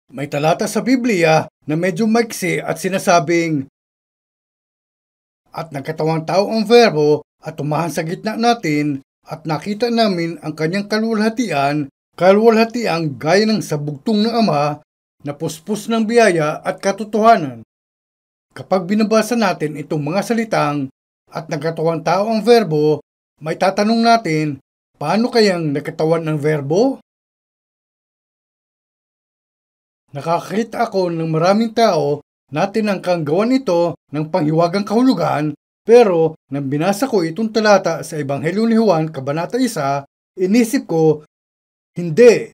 May talata sa Biblia na medyo maiksi at sinasabing, "At nagkatawang tao ang Verbo at tumahan sa gitna natin at nakita namin ang kanyang kaluwalhatiang gaya ng sabugtong ng Ama na puspos ng biyaya at katotohanan." Kapag binabasa natin itong mga salitang "at nagkatawang tao ang Verbo", may tatanong natin, paano kayang nagkatawan ng Verbo? Nakakita ako ng maraming tao na tinangkang gawan ito ng panghiwagang kahulugan, pero nang binasa ko itong talata sa Ebanghelyo ni Juan, Kabanata 1, inisip ko, hindi.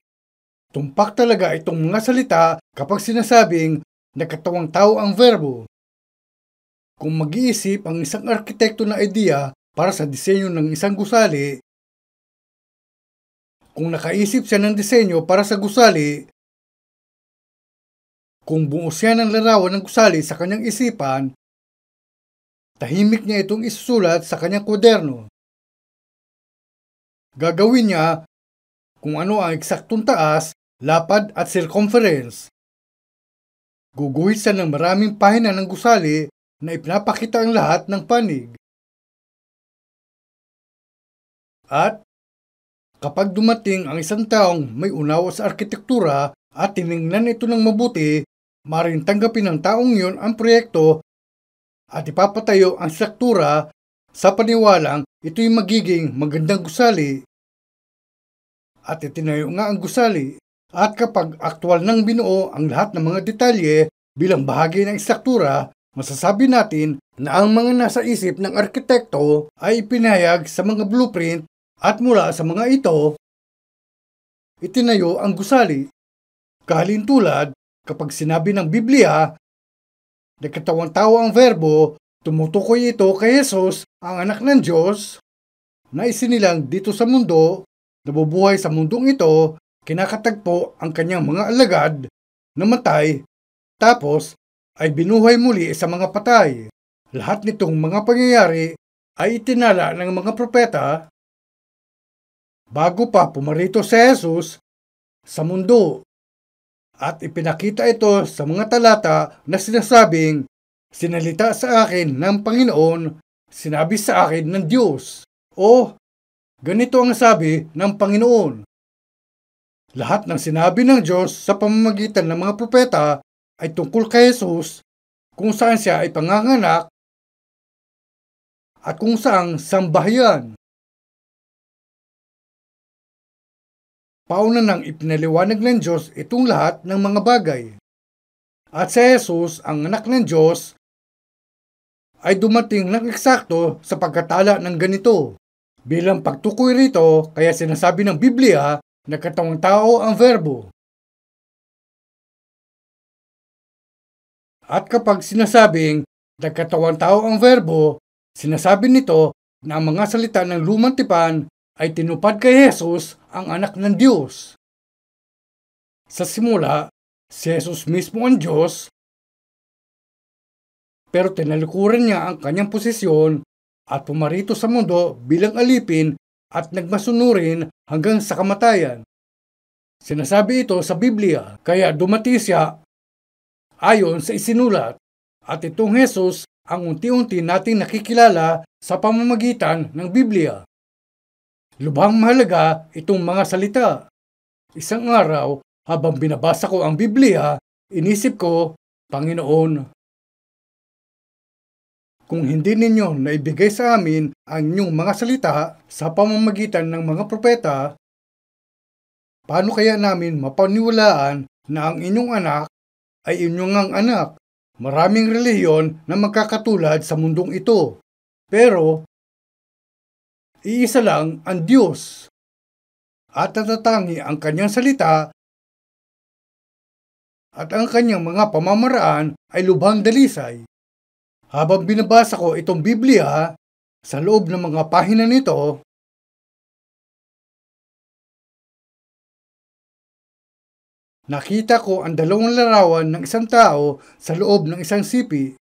Tumpak talaga itong mga salita kapag sinasabing nagkatawang tao ang Verbo. Kung mag-iisip ang isang arkitekto na ideya para sa disenyo ng isang gusali, kung nakaisip siya ng disenyo para sa gusali, kung buo siya ng larawan ng gusali sa kanyang isipan, tahimik niya itong isusulat sa kanyang kwaderno. Gagawin niya kung ano ang eksaktong taas, lapad at circumference. Guguhit siya ng maraming pahina ng gusali na ipinapakita ang lahat ng panig. At kapag dumating ang isang taong may unawa sa arkitektura at tiningnan ito ng mabuti, maaaring tanggapin ng taong yun ang proyekto at ipapatayo ang struktura sa paniwalang ito'y magiging magandang gusali. At itinayo nga ang gusali. At kapag aktwal nang binuo ang lahat ng mga detalye bilang bahagi ng struktura, masasabi natin na ang mga nasa isip ng arkitekto ay ipinahayag sa mga blueprint at mula sa mga ito, itinayo ang gusali. Kahalintulad, kapag sinabi ng Biblia, nagkatawang tao ang Verbo, tumutukoy ito kay Jesus, ang anak ng Diyos, na isinilang dito sa mundo, nabubuhay sa mundong ito, kinakatagpo ang kanyang mga alagad, namatay, tapos ay binuhay muli sa mga patay. Lahat nitong mga pangyayari ay itinala ng mga propeta bago pa pumarito si Jesus sa mundo. At ipinakita ito sa mga talata na sinasabing, "Sinalita sa akin ng Panginoon, sinabi sa akin ng Diyos." O, ganito ang sabi ng Panginoon. Lahat ng sinabi ng Diyos sa pamamagitan ng mga propeta ay tungkol kay Jesus, kung saan siya ay panganganak at kung saang sambahayan. Pauna nang ipinaliwanag ng Diyos itong lahat ng mga bagay. At si Jesus, ang anak ng Diyos, ay dumating ng eksakto sa pagkatala ng ganito. Bilang pagtukoy rito, kaya sinasabi ng Biblia, nagkatawang tao ang Verbo. At kapag sinasabing nagkatawang tao ang Verbo, sinasabi nito na ang mga salita ng lumang tipan ay tinupad kay Jesus, ang anak ng Diyos. Sa simula, si Jesus mismo ang Diyos, pero tinalikuran niya ang kanyang posisyon at pumarito sa mundo bilang alipin at nagmasunurin hanggang sa kamatayan. Sinasabi ito sa Biblia, kaya dumati siya ayon sa isinulat, at itong Jesus ang unti-unti nating nakikilala sa pamamagitan ng Biblia. Lubhang mahalaga itong mga salita. Isang araw, habang binabasa ko ang Biblia, inisip ko, Panginoon, kung hindi ninyo naibigay sa amin ang inyong mga salita sa pamamagitan ng mga propeta, paano kaya namin mapaniwalaan na ang inyong anak ay inyong ang anak? Maraming relihiyon na magkakatulad sa mundong ito, pero iisa lang ang Diyos, at natatangi ang kanyang salita at ang kanyang mga pamamaraan ay lubhang dalisay. Habang binabasa ko itong Biblia, sa loob ng mga pahina nito, nakita ko ang dalawang larawan ng isang tao sa loob ng isang sipi.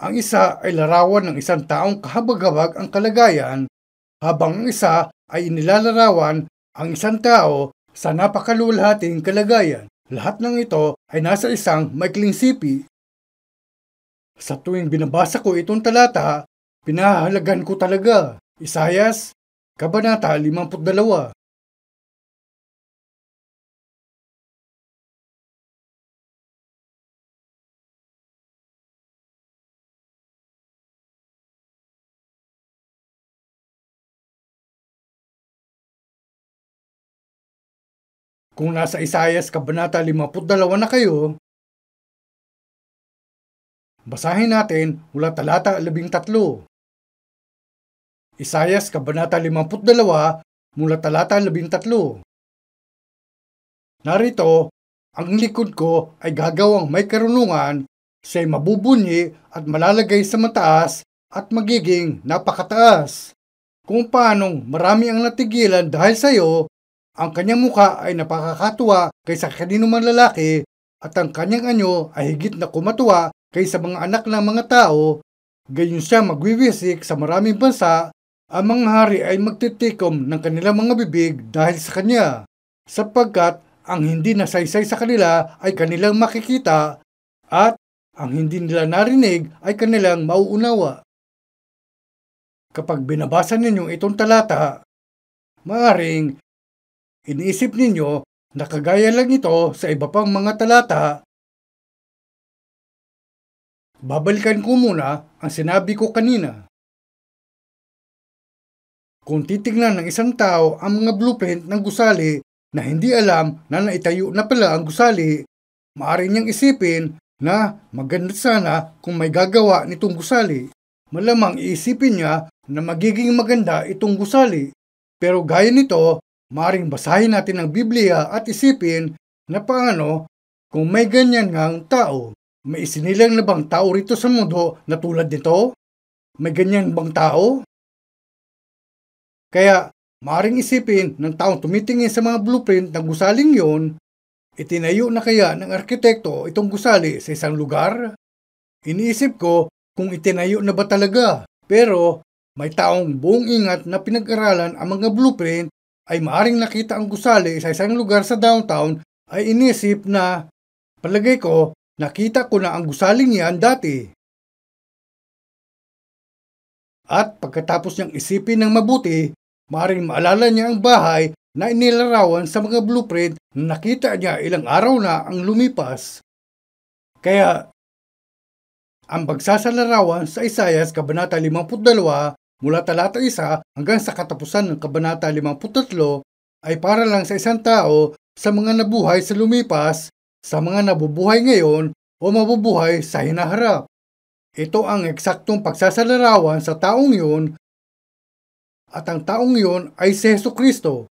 Ang isa ay larawan ng isang taong kahabag-habag ang kalagayan, habang ang isa ay inilalarawan ang isang tao sa napakaluwalhating kalagayan. Lahat ng ito ay nasa isang maikling sipi. Sa tuwing binabasa ko itong talata, pinahalagan ko talaga. Isayas, Kabanata 52. Kung nasa Isayas Kabanata 52 na kayo, basahin natin mula talata 13. Isayas Kabanata 52 mula talata 13. Narito, ang likod ko ay gagawang may karunungan, siya'y mabubunyi at malalagay sa mataas at magiging napakataas. Kung paanong marami ang natigilan dahil sa iyo, ang kanyang muka ay napakakatuwa kaysa kanino man lalaki at ang kanyang anyo ay higit na kumatuwa kaysa mga anak ng mga tao. Gayon siya magwiwisik sa maraming bansa, ang mga hari ay magtitikom ng kanilang mga bibig dahil sa kanya, sapagkat ang hindi nasaysay sa kanila ay kanilang makikita at ang hindi nila narinig ay kanilang mauunawa. Kapag binabasa ninyo itong talata, maaring iniisip ninyo na kagaya lang ito sa iba pang mga talata. Babalikan ko muna ang sinabi ko kanina. Kung titignan ng isang tao ang mga blueprint ng gusali na hindi alam na naitayo na pala ang gusali, maaari niyang isipin na maganda sana kung may gagawa nitong gusali. Malamang iisipin niya na magiging maganda itong gusali. Pero gaya nito, maaaring basahin natin ang Biblia at isipin na paano kung may ganyan ngang tao. May isinilang na bang tao rito sa mundo na tulad nito? May ganyan bang tao? Kaya maaaring isipin ng taong tumitingin sa mga blueprint ng gusaling yon, itinayo na kaya ng arkitekto itong gusali sa isang lugar? Iniisip ko kung itinayo na ba talaga. Pero may taong buong ingat na pinag-aralan ang mga blueprint ay maaring nakita ang gusali sa isang lugar sa downtown ay inisip na, palagay ko, nakita ko na ang gusaling yan dati. At pagkatapos niyang isipin ng mabuti, maaring maalala niya ang bahay na inilarawan sa mga blueprint na nakita niya ilang araw na ang lumipas. Kaya, ang pagsasalarawan sa Isayas Kabanata 52 mula talata 1 hanggang sa katapusan ng Kabanata 53 ay para lang sa isang tao sa mga nabuhay sa lumipas, sa mga nabubuhay ngayon o mabubuhay sa hinaharap. Ito ang eksaktong pagsasalarawan sa taong yun at ang taong yun ay si Jesucristo.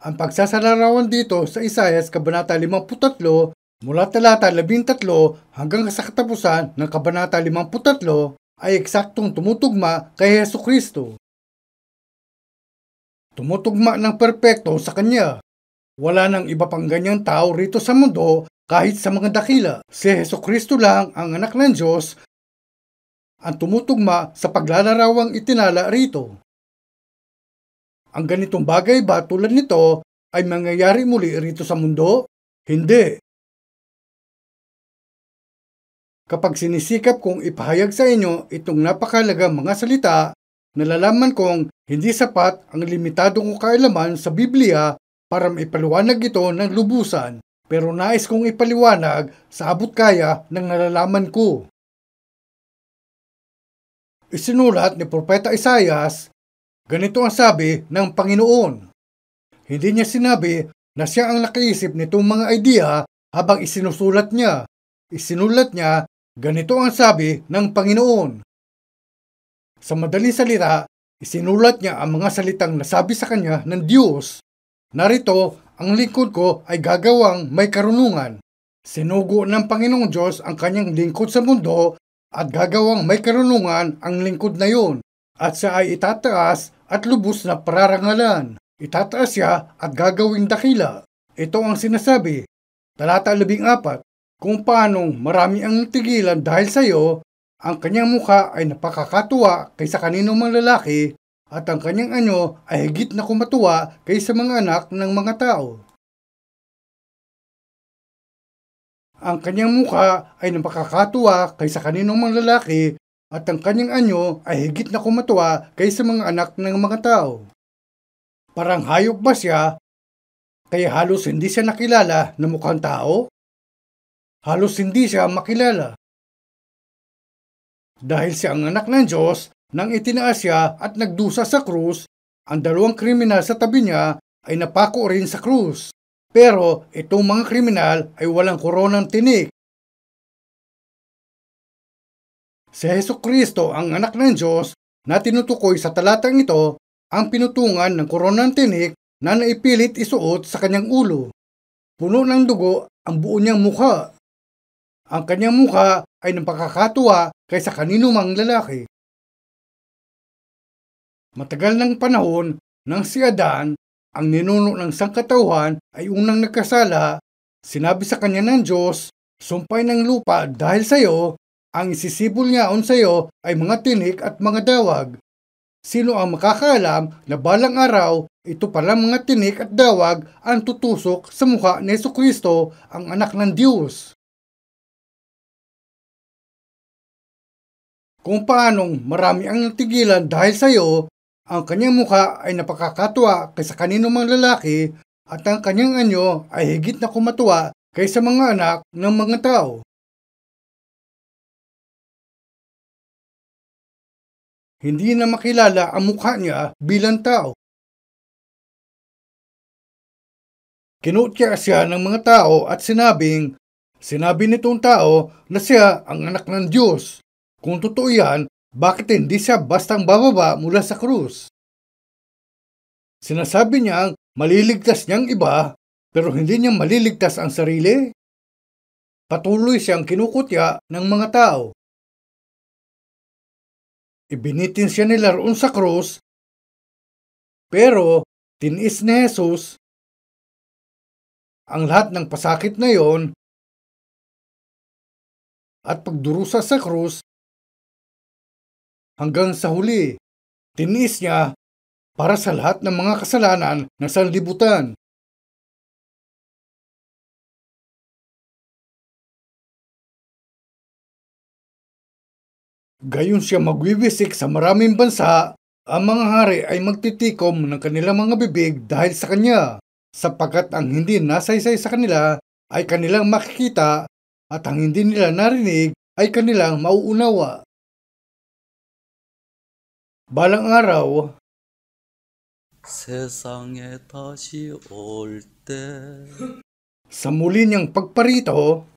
Ang pagsasalarawan dito sa Isayas Kabanata 53 mula talata 13 hanggang sa katapusan ng Kabanata 53 ay eksaktong tumutugma kay Jesucristo. Tumutugma ng perpekto sa Kanya. Wala nang iba pang ganyang tao rito sa mundo kahit sa mga dakila. Si Jesucristo lang ang anak ng Diyos ang tumutugma sa paglalarawang itinala rito. Ang ganitong bagay ba tulad nito ay mangyayari muli rito sa mundo? Hindi. Kapag sinisikap kong ipahayag sa inyo itong napakahalagang mga salita, nalalaman kong hindi sapat ang limitadong kaalaman sa Biblia para maipaliwanag ito ng lubusan, pero nais kong ipaliwanag sa abot kaya ng nalalaman ko. Isinulat ni Propeta Isayas, ganito ang sabi ng Panginoon. Hindi niya sinabi na siya ang nakaisip nitong mga idea habang isinusulat niya. Isinulat niya, ganito ang sabi ng Panginoon. Sa madaling salita, isinulat niya ang mga salitang nasabi sa kanya ng Diyos. Narito, ang lingkod ko ay gagawang may karunungan. Sinugo ng Panginoong Diyos ang kanyang lingkod sa mundo at gagawang may karunungan ang lingkod na yun. At siya ay itataas at lubos na pararangalan. Itataas siya at gagawing dakila. Ito ang sinasabi. Talata 14. Kung paanong marami ang natigilan dahil sa iyo, ang kanyang mukha ay napakakatuwa kaysa kanino mang lalaki at ang kanyang anyo ay higit na kumatuwa kaysa mga anak ng mga tao. Ang kanyang mukha ay napakakatuwa kaysa kaninong mang lalaki at ang kanyang anyo ay higit na kumatuwa kaysa mga anak ng mga tao. Parang hayop ba siya, kaya halos hindi siya nakilala na mukhang tao? Halos hindi siya makilala. Dahil siya ang anak ng Diyos, nang itinaas siya at nagdusa sa krus, ang dalawang kriminal sa tabi niya ay napako rin sa krus. Pero itong mga kriminal ay walang koronang tinik. Si Hesukristo, ang anak ng Diyos, na tinutukoy sa talatang ito, ang pinutungan ng koronang tinik na naipilit isuot sa kanyang ulo. Puno ng dugo ang buo niyang mukha. Ang kanyang mukha ay napakakatuwa kaysa kanino mang lalaki. Matagal ng panahon nang si Adan, ang ninuno ng sangkatauhan, ay unang nagkasala, sinabi sa kanya ng Diyos, "Sumpay ng lupa dahil sa iyo, ang isisibol niyaon sa iyo ay mga tinik at mga dawag." Sino ang makakaalam na balang araw, ito pala mga tinik at dawag ang tutusok sa mukha ni Hesukristo, ang anak ng Diyos. Kung paanong marami ang natigilan dahil sa iyo, ang kanyang mukha ay napakakatuwa kaysa kanino mang lalaki at ang kanyang anyo ay higit na kumatuwa kaysa mga anak ng mga tao. Hindi na makilala ang mukha niya bilang tao. Kinutya siya ng mga tao at sinabi nitong tao na siya ang anak ng Diyos. Kung totoo yan, bakit hindi siya bastang bababa mula sa krus? Sinasabi niyang maliligtas niyang iba, pero hindi niya maliligtas ang sarili. Patuloy siyang kinukutya ng mga tao. Ibinitin siya nila roon sa krus, pero tiniis ni Jesus ang lahat ng pasakit na yon at pagdurusa sa krus hanggang sa huli. Tiniis niya para sa lahat ng mga kasalanan ng sanlibutan. Gayon siya magwiwisik sa maraming bansa, ang mga hari ay magtitikom ng kanilang mga bibig dahil sa kanya, sapagkat ang hindi nasaysay sa kanila ay kanilang makikita at ang hindi nila narinig ay kanilang mauunawa. Balang araw, 세상에 다시 올 때 sa muli niyang pagparito,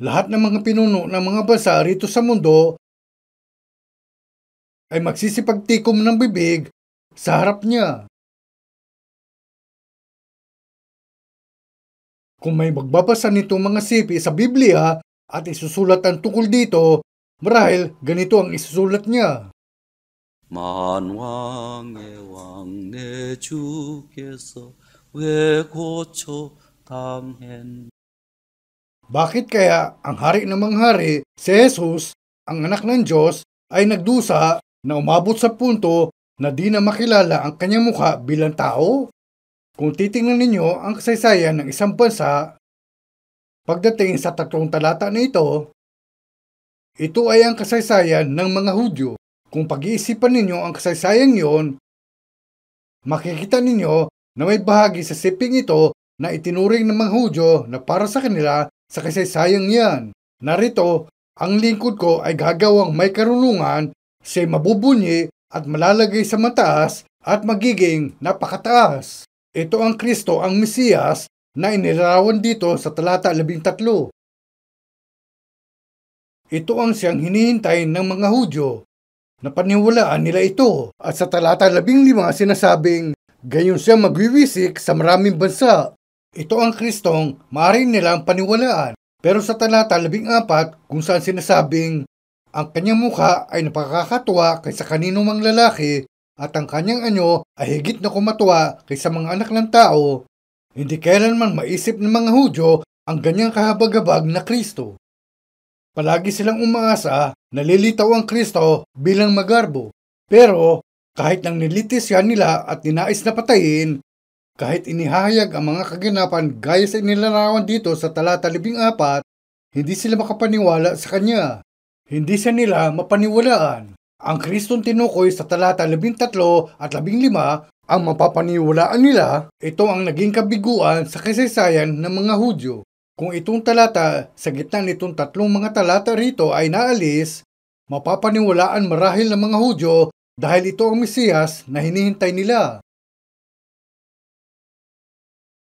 lahat ng mga pinuno ng mga bansa rito sa mundo ay magsisipagtikom ng bibig sa harap niya. Kung may magbabasa nitong mga sipi sa Biblia at isusulat ang tungkol dito, marahil ganito ang isusulat niya. 만왕의 왕 내 주께서 왜 고초 당했 Bakit kaya ang hari ng mga hari, si Jesus, ang anak ng Diyos, ay nagdusa na umabot sa punto na di na makilala ang kanyang mukha bilang tao? Kung titingnan ninyo ang kasaysayan ng isang bansa, pagdating sa 3 talata na ito ay ang kasaysayan ng mga Hudyo. Kung pag-iisipan ninyo ang kasaysayang yon, makikita ninyo na may bahagi sa siping ito na itinuring ng mga Hudyo na para sa kanila sa kasaysayang yan. Narito, ang lingkod ko ay gagawang may karunungan, siya'y mabubunyi at malalagay sa mataas at magiging napakataas. Ito ang Kristo, ang Mesiyas, na inilarawan dito sa talata 13. Ito ang siyang hinihintay ng mga Hudyo. Napaniwalaan nila ito at sa talata 15 sinasabing gayon siya magwiwisik sa maraming bansa. Ito ang Kristong maaari nilang paniwalaan. Pero sa talata 14 kung saan sinasabing ang kanyang mukha ay napakakatuwa kaysa kanino mang lalaki at ang kanyang anyo ay higit na kumatuwa kaysa mga anak ng tao, hindi kailanman maisip ng mga Hudyo ang ganyang kahabag-habag na Kristo. Palagi silang umaasa na lilitaw ang Kristo bilang magarbo. Pero kahit nang nilitis siya nila at ninais na patayin, kahit inihahayag ang mga kaganapan gaya sa inilarawan dito sa talata 14, hindi sila makapaniwala sa kanya. Hindi siya nila mapaniwalaan. Ang Kristong tinukoy sa talata 13 at 15 ang mapapaniwalaan nila. Ito ang naging kabiguan sa kasaysayan ng mga Hudyo. Kung itong talata sa gitna nitong tatlong mga talata rito ay naalis, mapapaniwalaan marahil ng mga Hudyo dahil ito ang Mesiyas na hinihintay nila.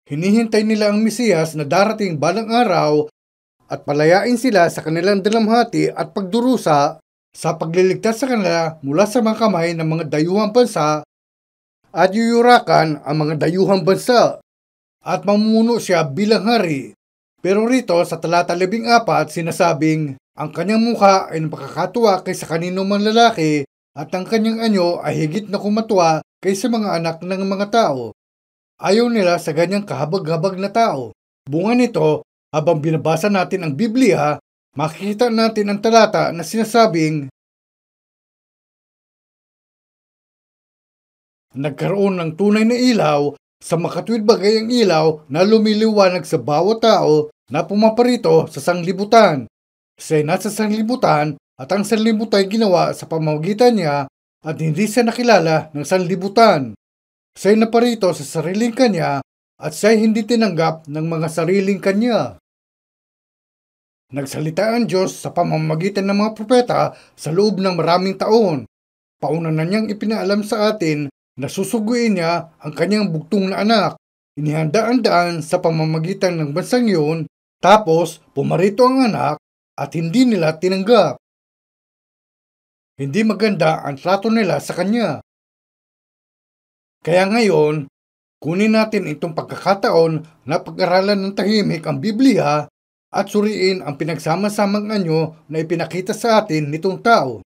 Hinihintay nila ang Mesiyas na darating balang araw at palayain sila sa kanilang dalamhati at pagdurusa sa pagliligtas sa kanila mula sa mga kamay ng mga dayuhang bansa at yuyurakan ang mga dayuhang bansa at mamumuno siya bilang hari. Pero rito sa talata 14 sinasabing ang kanyang mukha ay napakakatuwa kaysa kanino man lalaki at ang kanyang anyo ay higit na kumatuwa kaysa mga anak ng mga tao. Ayaw nila sa ganyang kahabag-habag na tao. Bunga nito, habang binabasa natin ang Biblia, makikita natin ang talata na sinasabing nagkaroon ng tunay na ilaw sa makatuwid bagay ang ilaw na lumiliwanag sa bawat tao na pumaparito sa sanglibutan. Siya'y nasa sanglibutan at ang sanglibutan ay ginawa sa pamamagitan niya at hindi siya nakilala ng sanlibutan. Siya'y naparito sa sariling kanya at siya'y hindi tinanggap ng mga sariling kanya. Nagsalita ang Diyos sa pamamagitan ng mga propeta sa loob ng maraming taon. Pauna na niyang ipinaalam sa atin na susuguin niya ang kanyang bugtong na anak. Inihanda-andaan sa pamamagitan ng bansang yun, tapos pumarito ang anak at hindi nila tinanggap. Hindi maganda ang trato nila sa kanya. Kaya ngayon, kunin natin itong pagkakataon na pag-aralan ng tahimik ang Biblia at suriin ang pinagsama-samang anyo na ipinakita sa atin nitong tao.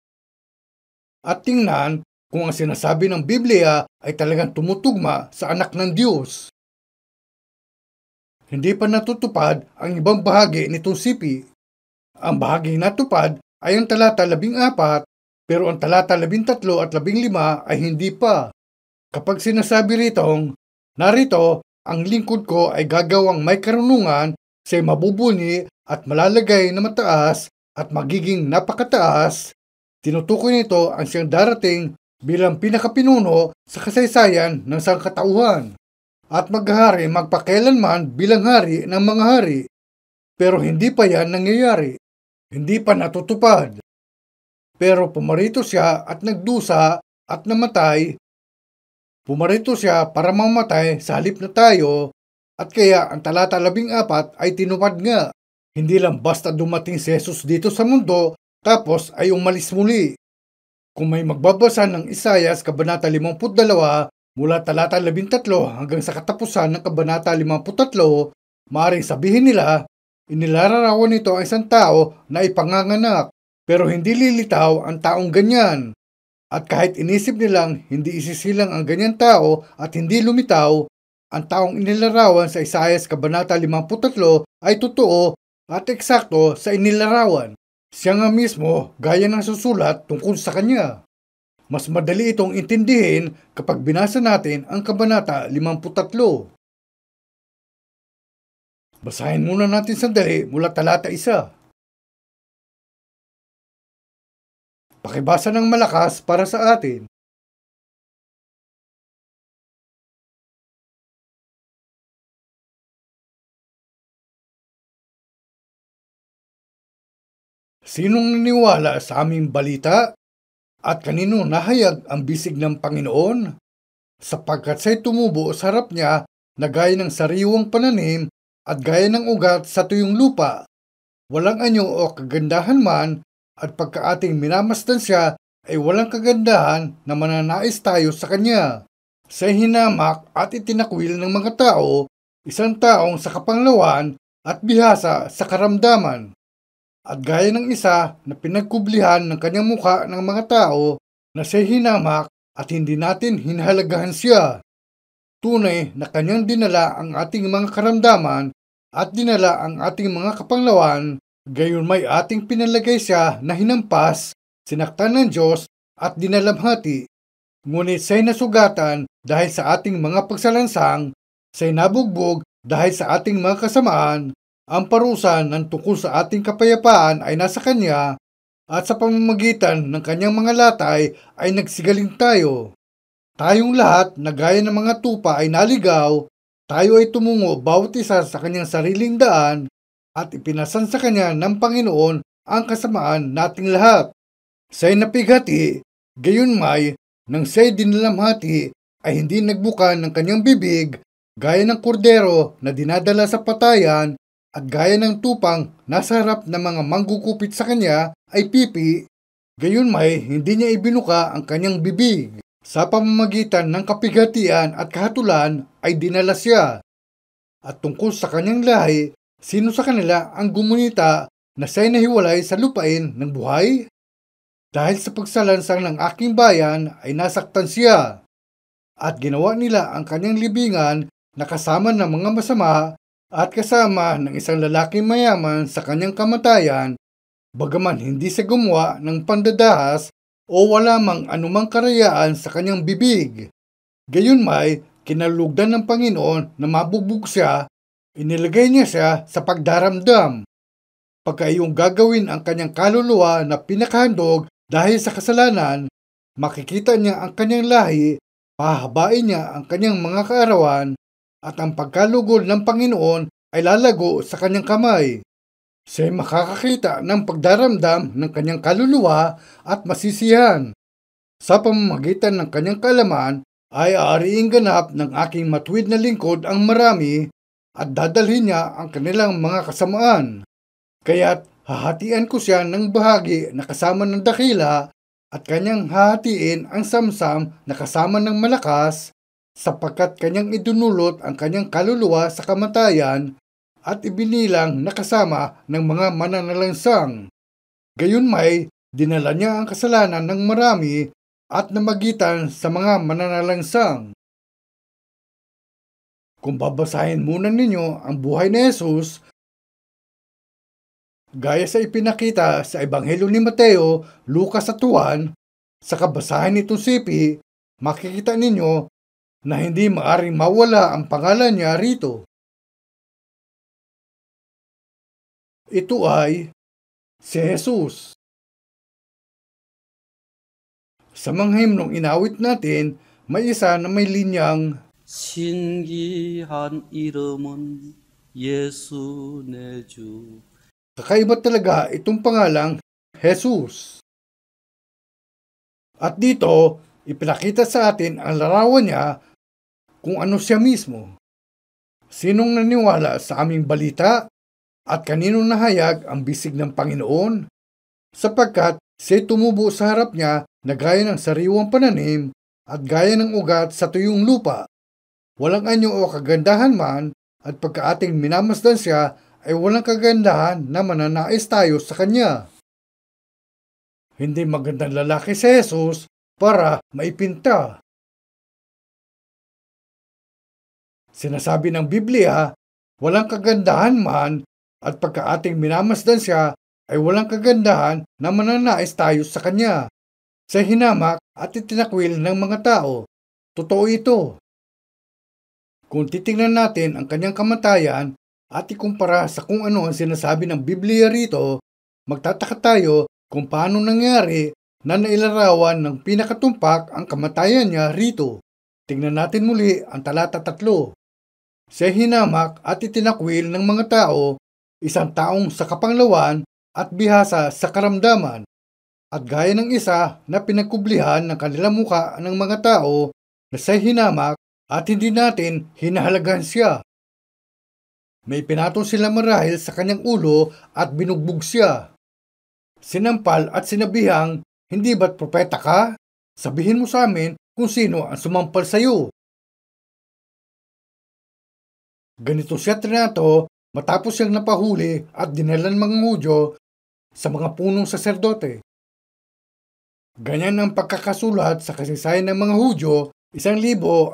At tingnan kung ang sinasabi ng Biblia ay talagang tumutugma sa anak ng Diyos. Hindi pa natutupad ang ibang bahagi nitong sipi. Ang bahaging natupad ay ang talata 14, pero ang talata 13 at 15 ay hindi pa. Kapag sinasabi ritong, narito, ang lingkod ko ay gagawang may karunungan, siya'y mabubuni at malalagay na mataas at magiging napakataas, tinutukoy nito ang siyang darating bilang pinakapinuno sa kasaysayan ng sangkatauhan at maghahari magpakailanman bilang hari ng mga hari. Pero hindi pa yan nangyayari. Hindi pa natutupad. Pero pumarito siya at nagdusa at namatay. Pumarito siya para mamatay sa halip na tayo at kaya ang talata 14 ay tinupad nga. Hindi lang basta dumating si Jesus dito sa mundo tapos ay umalis muli. Kung may magbabasa ng Isayas Kabanata 52 mula talata 13 hanggang sa katapusan ng Kabanata 53, maaaring sabihin nila, inilalarawan nito ang isang tao na ipanganganak, pero hindi lilitaw ang taong ganyan. At kahit inisip nilang hindi isisilang ang ganyan tao at hindi lumitaw, ang taong inilarawan sa Isayas Kabanata 53 ay totoo at eksakto sa inilarawan. Siya nga mismo gaya ng susulat tungkol sa kanya. Mas madali itong intindihin kapag binasa natin ang Kabanata 53. Basahin muna natin sandali mula talata 1. Pakibasa ng malakas para sa atin. Sinong naniwala sa aming balita? At kanino nahayag ang bisig ng Panginoon? Sapagkat siya'y tumubo sa harap niya na gaya ng sariwang pananim at gaya ng ugat sa tuyong lupa. Walang anyo o kagandahan man at pagka ating minamasdan siya ay walang kagandahan na mananais tayo sa kanya. Siya'y hinamak at itinakwil ng mga tao, isang taong sa kapanglawan at bihasa sa karamdaman. At gaya ng isa na pinagkublihan ng kanyang mukha ng mga tao na siya'y hinamak at hindi natin hinahalagahan siya. Tunay na kanyang dinala ang ating mga karamdaman at dinala ang ating mga kapanglawan, gayon may ating pinalagay siya na hinampas, sinaktan ng Diyos at dinalamhati. Ngunit siya'y nasugatan dahil sa ating mga pagsalansang, siya'y nabugbog dahil sa ating mga kasamaan, Ang parusa ng tungkol sa ating kapayapaan ay nasa Kanya at sa pamamagitan ng Kanyang mga latay ay nagsigaling tayo. Tayong lahat na gaya ng mga tupa ay naligaw, tayo ay tumungo bawat isa sa kanyang sariling daan at ipinasan sa Kanya ng Panginoon ang kasamaan nating lahat. Siya'y napighati, gayon may, nang siya'y dinalamhati ay hindi nagbuka ng kanyang bibig, gaya ng kordero na dinadala sa patayan at gaya ng tupang nasa harap ng mga manggugupit sa kanya ay pipi, gayon may hindi niya ibinuka ang kanyang bibig. Sa pamamagitan ng kapighatian at kahatulan ay dinala siya. At tungkol sa kanyang lahi, sino sa kanila ang gumunita na siya'y nahiwalay sa lupain ng buhay? Dahil sa pagsalansang ng aking bayan ay nasaktan siya. At ginawa nila ang kanyang libingan na kasama ng mga masama at kasama ng isang lalaking mayaman sa kanyang kamatayan, bagaman hindi siya gumawa ng pandadahas o wala mang anumang karayaan sa kanyang bibig. Gayon may, kinalugdan ng Panginoon na mabugbog siya, inilagay niya siya sa pagdaramdam. Pagka iyong gagawin ang kanyang kaluluwa na pinakahandog dahil sa kasalanan, makikita niya ang kanyang lahi, pahabain niya ang kanyang mga kaarawan, at ang pagkalugod ng Panginoon ay lalago sa kanyang kamay. Siya'y makakakita ng pagdaramdam ng kanyang kaluluwa at masisiyahan. Sa pamamagitan ng kanyang kaalaman ay aariing ganap ng aking matuwid na lingkod ang marami at dadalhin niya ang kanilang mga kasamaan. Kaya't hahatian ko siya ng bahagi na kasama ng dakila at kanyang hahatiin ang samsam na kasama ng malakas, sapagkat kanyang idunulot ang kanyang kaluluwa sa kamatayan at ibinilang na kasama ng mga mananalansang. Gayon may, dinala niya ang kasalanan ng marami at namagitan sa mga mananalansang. Kung babasahin muna ninyo ang buhay ni Jesus, gaya sa ipinakita sa Ebanghelyo ni Mateo, Lucas at Juan, sa kabasahan nitong sipi, makikita ninyo na hindi maaring mawala ang pangalan niya rito. Ito ay si Jesus. Sa mga himnong inawit natin, may isa na may linyang 신기한 이름은 예수 내 주. kakaiba talaga itong pangalang Jesus. At dito, ipinakita sa atin ang larawan niya kung ano siya mismo. Sinong naniwala sa aming balita at kaninong nahayag ang bisig ng Panginoon? Sapagkat siya'y tumubo sa harap niya na gaya ng sariwang pananim at gaya ng ugat sa tuyong lupa. Walang anyo o kagandahan man, at pagka ating minamasdan siya ay walang kagandahan na mananais tayo sa kanya. Hindi magandang lalaki si Jesus para maipinta. Sinasabi ng Biblia, walang kagandahan man, at pagka ating minamasdan siya ay walang kagandahan na mananais tayo sa kanya. Sa hinamak at itinakwil ng mga tao. Totoo ito. Kung titingnan natin ang kanyang kamatayan at ikumpara sa kung ano ang sinasabi ng Biblia rito, magtataka tayo kung paano nangyari na nailarawan ng pinakatumpak ang kamatayan niya rito. Tingnan natin muli ang talata 3. Siya hinamak at itinakwil ng mga tao, isang taong sa kapanglawan at bihasa sa karamdaman, at gaya ng isa na pinagkublihan ng kanilang muka ng mga tao na siya hinamak at hindi natin hinahalagan siya. May pinatong sila marahil sa kanyang ulo at binugbog siya. Sinampal at sinabihang, hindi ba't propeta ka? Sabihin mo sa amin kung sino ang sumampal sa iyo. Ganito siya trinato matapos siyang napahuli at dinalan mga Hudyo sa mga punong saserdote. Ganyan ang pagkakasulat sa kasaysayan ng mga Hudyo, 1,400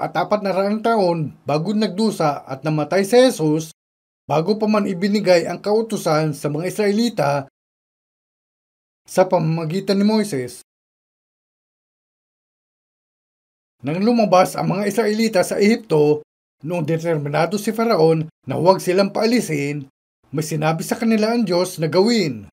taon bago nagdusa at namatay si Jesus, bago pa man ibinigay ang kautusan sa mga Israelita sa pamamagitan ni Moises. Nang lumabas ang mga Israelita sa Ehipto, noong determinado si Faraon na huwag silang paalisin, may sinabi sa kanila ang Diyos na gawin.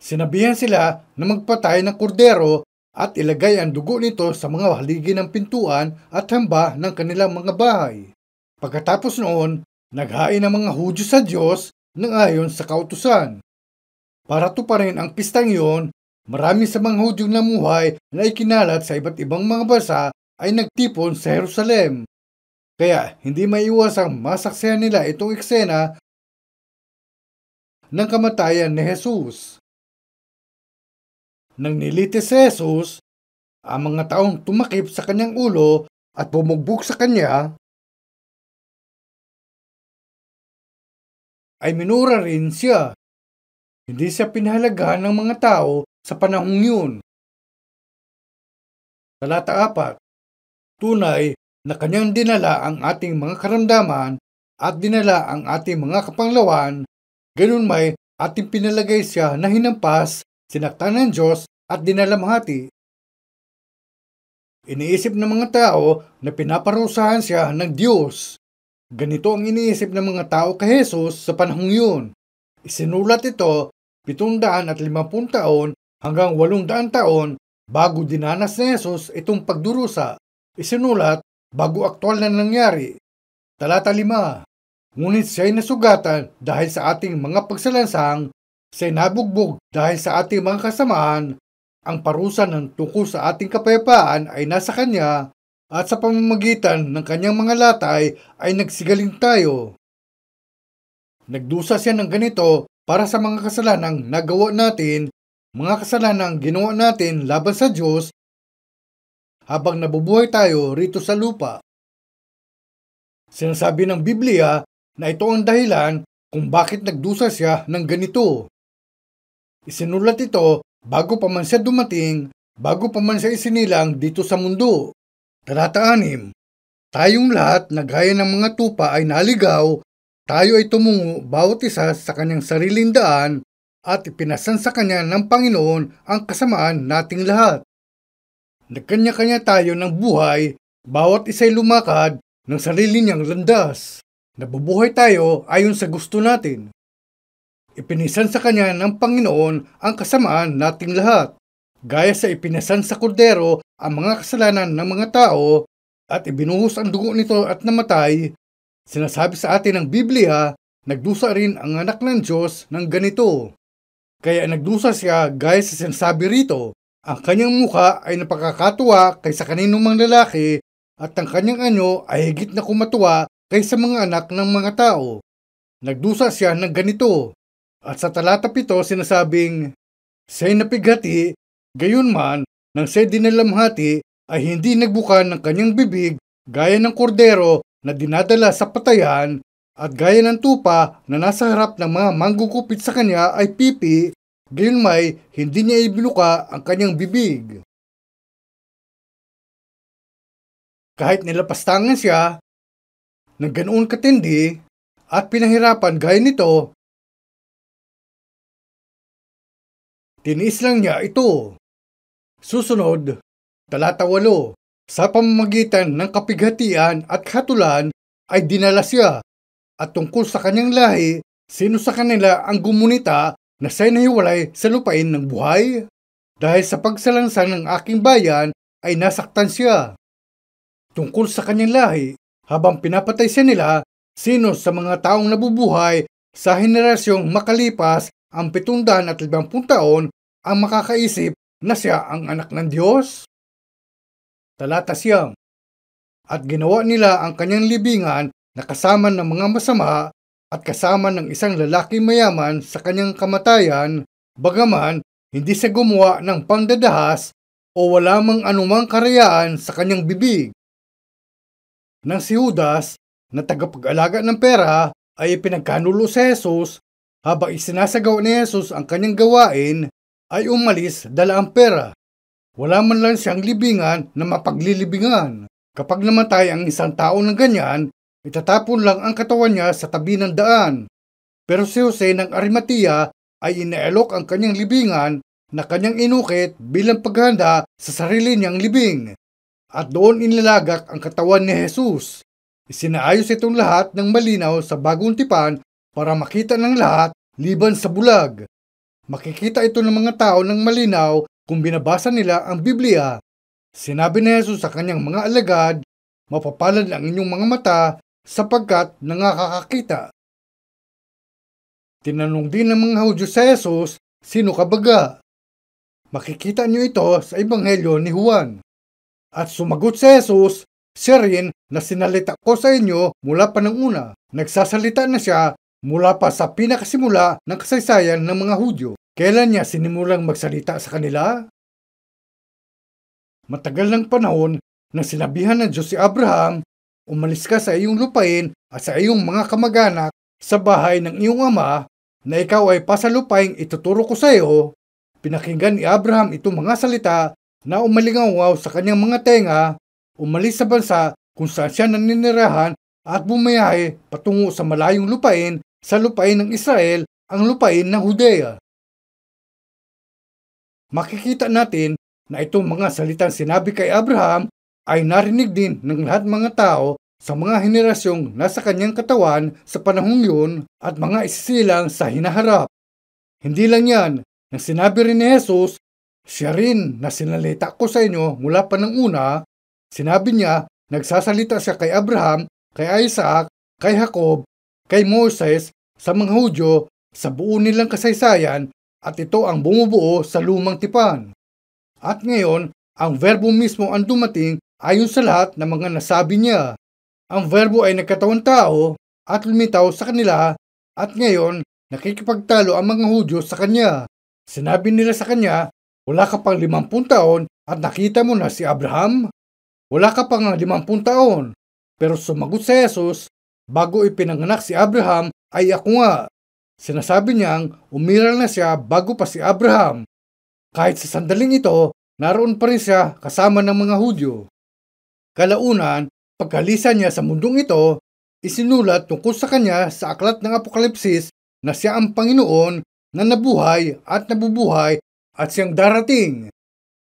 Sinabihan sila na magpatay ng kordero at ilagay ang dugo nito sa mga haligi ng pintuan at hamba ng kanilang mga bahay. Pagkatapos noon, naghain ang mga Hudyo sa Diyos ng ayon sa kautusan. Para tuparin ang pistang iyon, marami sa mga Hudyong namuhay na ikinalat sa iba't ibang mga bansa ay nagtipon sa Jerusalem. Kaya hindi maiwasang masaksihan nila itong eksena ng kamatayan ni Jesus. Nang nilitis si Jesus, ang mga taong tumakip sa kanyang ulo at bumugbog sa kanya ay minura rin siya. Hindi siya pinahalagahan ng mga tao sa panahong yun. Talata 4. Tunay na kanyang dinala ang ating mga karamdaman at dinala ang ating mga kapanglawan, ganun may ating pinalagay siya na hinampas, sinaktan ng Diyos at dinalamhati. Iniisip ng mga tao na pinaparusahan siya ng Diyos. Ganito ang iniisip ng mga tao kay Jesus sa panahong yun. Isinulat ito 750 taon hanggang 800 taon bago dinanas ni Jesus itong pagdurusa. Isinulat bago aktwal na nangyari. Talata 5. Ngunit siya'y nasugatan dahil sa ating mga pagsalansang, siya'y nabugbog dahil sa ating mga kasamaan, ang parusa ng tungkol sa ating kapayapaan ay nasa kanya, at sa pamamagitan ng kanyang mga latay ay nagsigaling tayo. Nagdusa siya ng ganito para sa mga kasalanang nagawa natin, mga kasalanang ginawa natin laban sa Diyos habang nabubuhay tayo rito sa lupa. Sinasabi ng Biblia na ito ang dahilan kung bakit nagdusa siya ng ganito. Isinulat ito bago pa man siya dumating, bago pa man siya isinilang dito sa mundo. Talata 6. Tayong lahat na gaya ng mga tupa ay naligaw, tayo ay tumungo bawat isa sa kanyang sariling daan at ipinasan sa kanya ng Panginoon ang kasamaan nating lahat. Nagkanya-kanya tayo ng buhay, bawat isa'y lumakad ng sarili niyang landas. Nabubuhay tayo ayon sa gusto natin. Ipinisan sa kanya ng Panginoon ang kasamaan nating lahat. Gaya sa ipinasan sa kordero ang mga kasalanan ng mga tao at ibinuhos ang dugo nito at namatay, sinasabi sa atin ng Biblia, nagdusa rin ang anak ng Diyos ng ganito. Kaya nagdusa siya gaya sa sinasabi rito, ang kanyang mukha ay napakakatuwa kaysa kaninong mang lalaki at ang kanyang anyo ay higit na kumatuwa kaysa mga anak ng mga tao. Nagdusa siya ng ganito. At sa talata 7 sinasabing, siya'y napighati, gayon man, nang siya'y dinalamhati, ay hindi nagbuka ng kanyang bibig, gaya ng kordero na dinadala sa patayan, at gaya ng tupa na nasa harap ng mga manggugupit sa kanya ay pipi, gayon may hindi niya ibinuka ang kanyang bibig. Kahit nilapastangan siya ng ganoon katindi at pinahirapan gaya nito, tiniis lang niya ito. Susunod, talata 8. Sa pamamagitan ng kapighatian at katulan ay dinala siya, at tungkol sa kanyang lahi, sino sa kanila ang gumunita na siya'y nahiwalay sa lupain ng buhay? Dahil sa pagsalansang ng aking bayan ay nasaktan siya. Tungkol sa kanyang lahi, habang pinapatay siya nila, sino sa mga taong nabubuhay sa henerasyong makalipas ang 750 taon ang makakaisip na siya ang anak ng Diyos? Talata 9. At ginawa nila ang kanyang libingan na kasama ng mga masama at kasama ng isang lalaki mayaman sa kanyang kamatayan, bagaman hindi siya gumawa ng pangdadahas o wala mang anumang karayaan sa kanyang bibig. Nang si Judas na tagapag-alaga ng pera ay ipinagkanulo sa Jesus, habang isinasagawa ni Jesus ang kanyang gawain, ay umalis dala ang pera. Wala man lang siyang libingan na mapaglilibingan. Kapag namatay ang isang tao ng ganyan, itatapon lang ang katawan niya sa tabi ng daan. Pero si Jose ng Arimatea ay inaalok ang kanyang libingan na kanyang inukit bilang paghanda sa sarili niyang libing. At doon inilagak ang katawan ni Jesus. Isinaayos itong lahat ng malinaw sa bagong tipan para makita ng lahat liban sa bulag. Makikita ito ng mga tao ng malinaw kung binabasa nila ang Biblia. Sinabi ni Jesus sa kanyang mga alagad, mapapalad ang inyong mga mata sapagkat nakakakita. Tinanong din ng mga Hudyo sa Jesus, sino ka baga? Makikita niyo ito sa Ebanghelyo ni Juan. At sumagot si Jesus, siya rin na sinalita ko sa inyo mula pa ng una. Nagsasalita na siya mula pa sa pinakasimula ng kasaysayan ng mga Hudyo. Kailan niya sinimulang magsalita sa kanila? Matagal ng panahon na sinabihan ng Diyos si Abraham, umalis ka sa iyong lupain at sa iyong mga kamag-anak sa bahay ng iyong ama na ikaw ay pasalupaing ituturo ko sa iyo. Pinakinggan ni Abraham itong mga salita na umalingaw sa kanyang mga tenga, umalis sa bansa kung saan siya naninirahan at bumayahe patungo sa malayong lupain, sa lupain ng Israel, ang lupain ng Judea. Makikita natin na itong mga salitang sinabi kay Abraham ay narinig din ng lahat mga tao sa mga henerasyong nasa kanyang katawan sa panahong yun at mga isisilang sa hinaharap. Hindi lang yan, nang sinabi rin ni Jesus, siya rin na sinalita ko sa inyo mula pa ng una, sinabi niya, nagsasalita siya kay Abraham, kay Isaac, kay Jacob, kay Moses, sa mga Hudyo, sa buo nilang kasaysayan, at ito ang bumubuo sa lumang tipan. At ngayon, ang verbo mismo ang dumating ayon sa lahat ng mga nasabi niya. Ang verbo ay nagkatawang tao at lumitaw sa kanila at ngayon nakikipagtalo ang mga Hudyo sa kanya. Sinabi nila sa kanya, wala ka pang 50 taon at nakita mo na si Abraham? Wala ka pang 50 taon. Pero sumagot si Jesus, bago ipinanganak si Abraham ay ako nga. Sinasabi niyang umiral na siya bago pa si Abraham. Kahit sa sandaling ito, naroon pa rin siya kasama ng mga Hudyo. Kalaunan, pagkalisan niya sa mundong ito, isinulat tungkol sa kanya sa aklat ng Apokalipsis na siya ang Panginoon na nabuhay at nabubuhay at siyang darating.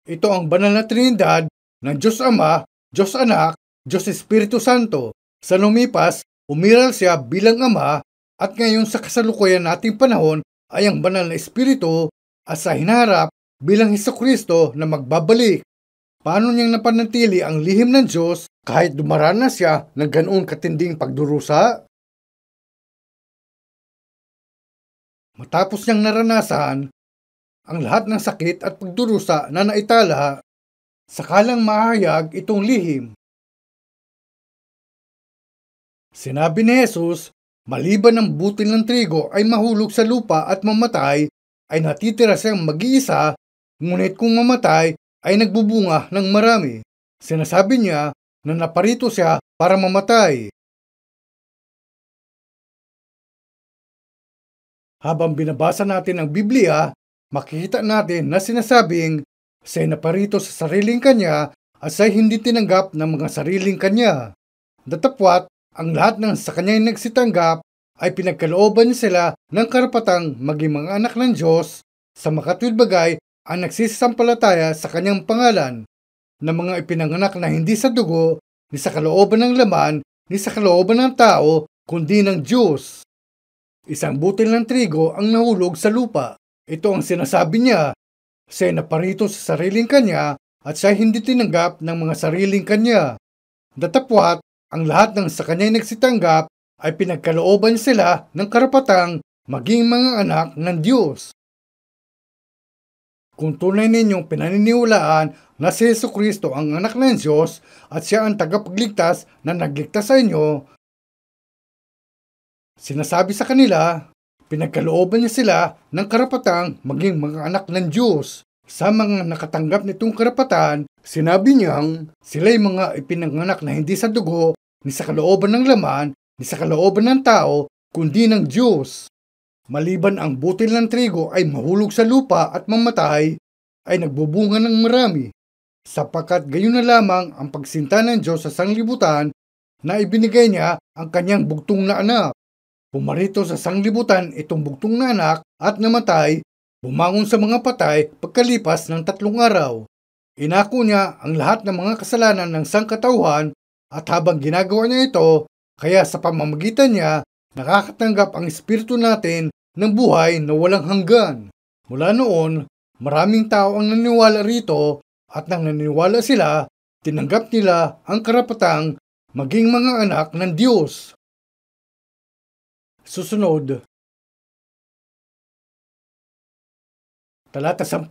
Ito ang banal na Trinidad ng Diyos Ama, Diyos Anak, Diyos Espiritu Santo. Sa lumipas, umiral siya bilang Ama at ngayon sa kasalukuyan nating panahon ay ang banal na Espiritu at sa hinaharap bilang Hesukristo na magbabalik. Paano niyang napanatili ang lihim ng Diyos kahit dumaranas siya ng ganoon katinding pagdurusa? Matapos niyang naranasan ang lahat ng sakit at pagdurusa na naitala, sakalang mahayag itong lihim. Sinabi ni Jesus, maliban ang butil ng trigo ay mahulog sa lupa at mamatay, ay natitira siyang mag-iisa, ngunit kung mamatay, ay nagbubunga ng marami. Sinasabi niya na naparito siya para mamatay. Habang binabasa natin ang Biblia, makikita natin na sinasabing siya'y naparito sa sariling kanya at siya'y hindi tinanggap ng mga sariling kanya. Datapwat, ang lahat ng sa kanya'y nagsitanggap ay pinagkalooban niya sila ng karapatang maging mga anak ng Diyos sa makatuwid bagay ang nagsisampalataya sa kanyang pangalan, na mga ipinanganak na hindi sa dugo, ni sa kalooban ng laman, ni sa kalooban ng tao, kundi ng Diyos. Isang butil ng trigo ang nahulog sa lupa. Ito ang sinasabi niya, siya'y naparito sa sariling kanya at siya'y hindi tinanggap ng mga sariling kanya. Datapwat, ang lahat ng sa kanya'y nagsitanggap ay pinagkalooban sila ng karapatang maging mga anak ng Diyos. Kung tunay ninyong pinaniniwalaan na si Jesucristo ang anak ng Diyos at siya ang tagapagligtas na nagligtas sa inyo, sinasabi sa kanila, pinagkalooban niya sila ng karapatang maging mga anak ng Diyos. Sa mga nakatanggap nitong karapatan, sinabi niyang sila'y mga ipinanganak na hindi sa dugo, ni sa kalooban ng laman, ni sa kalooban ng tao, kundi ng Diyos. Maliban ang butil ng trigo ay mahulog sa lupa at mamatay, ay nagbubunga ng marami, sapagkat gayon na lamang ang pagsinta ng Diyos sa sanglibutan na ibinigay niya ang kanyang bugtong na anak. Pumarito sa sanglibutan itong bugtong na anak at namatay, bumangon sa mga patay pagkalipas ng 3 araw. Inako niya ang lahat ng mga kasalanan ng sangkatauhan at habang ginagawa niya ito, kaya sa pamamagitan niya Nakakatanggap ang espiritu natin ng buhay na walang hanggan. Mula noon, maraming tao ang naniwala rito at nang naniwala sila, tinanggap nila ang karapatang maging mga anak ng Diyos. Susunod, talata 10.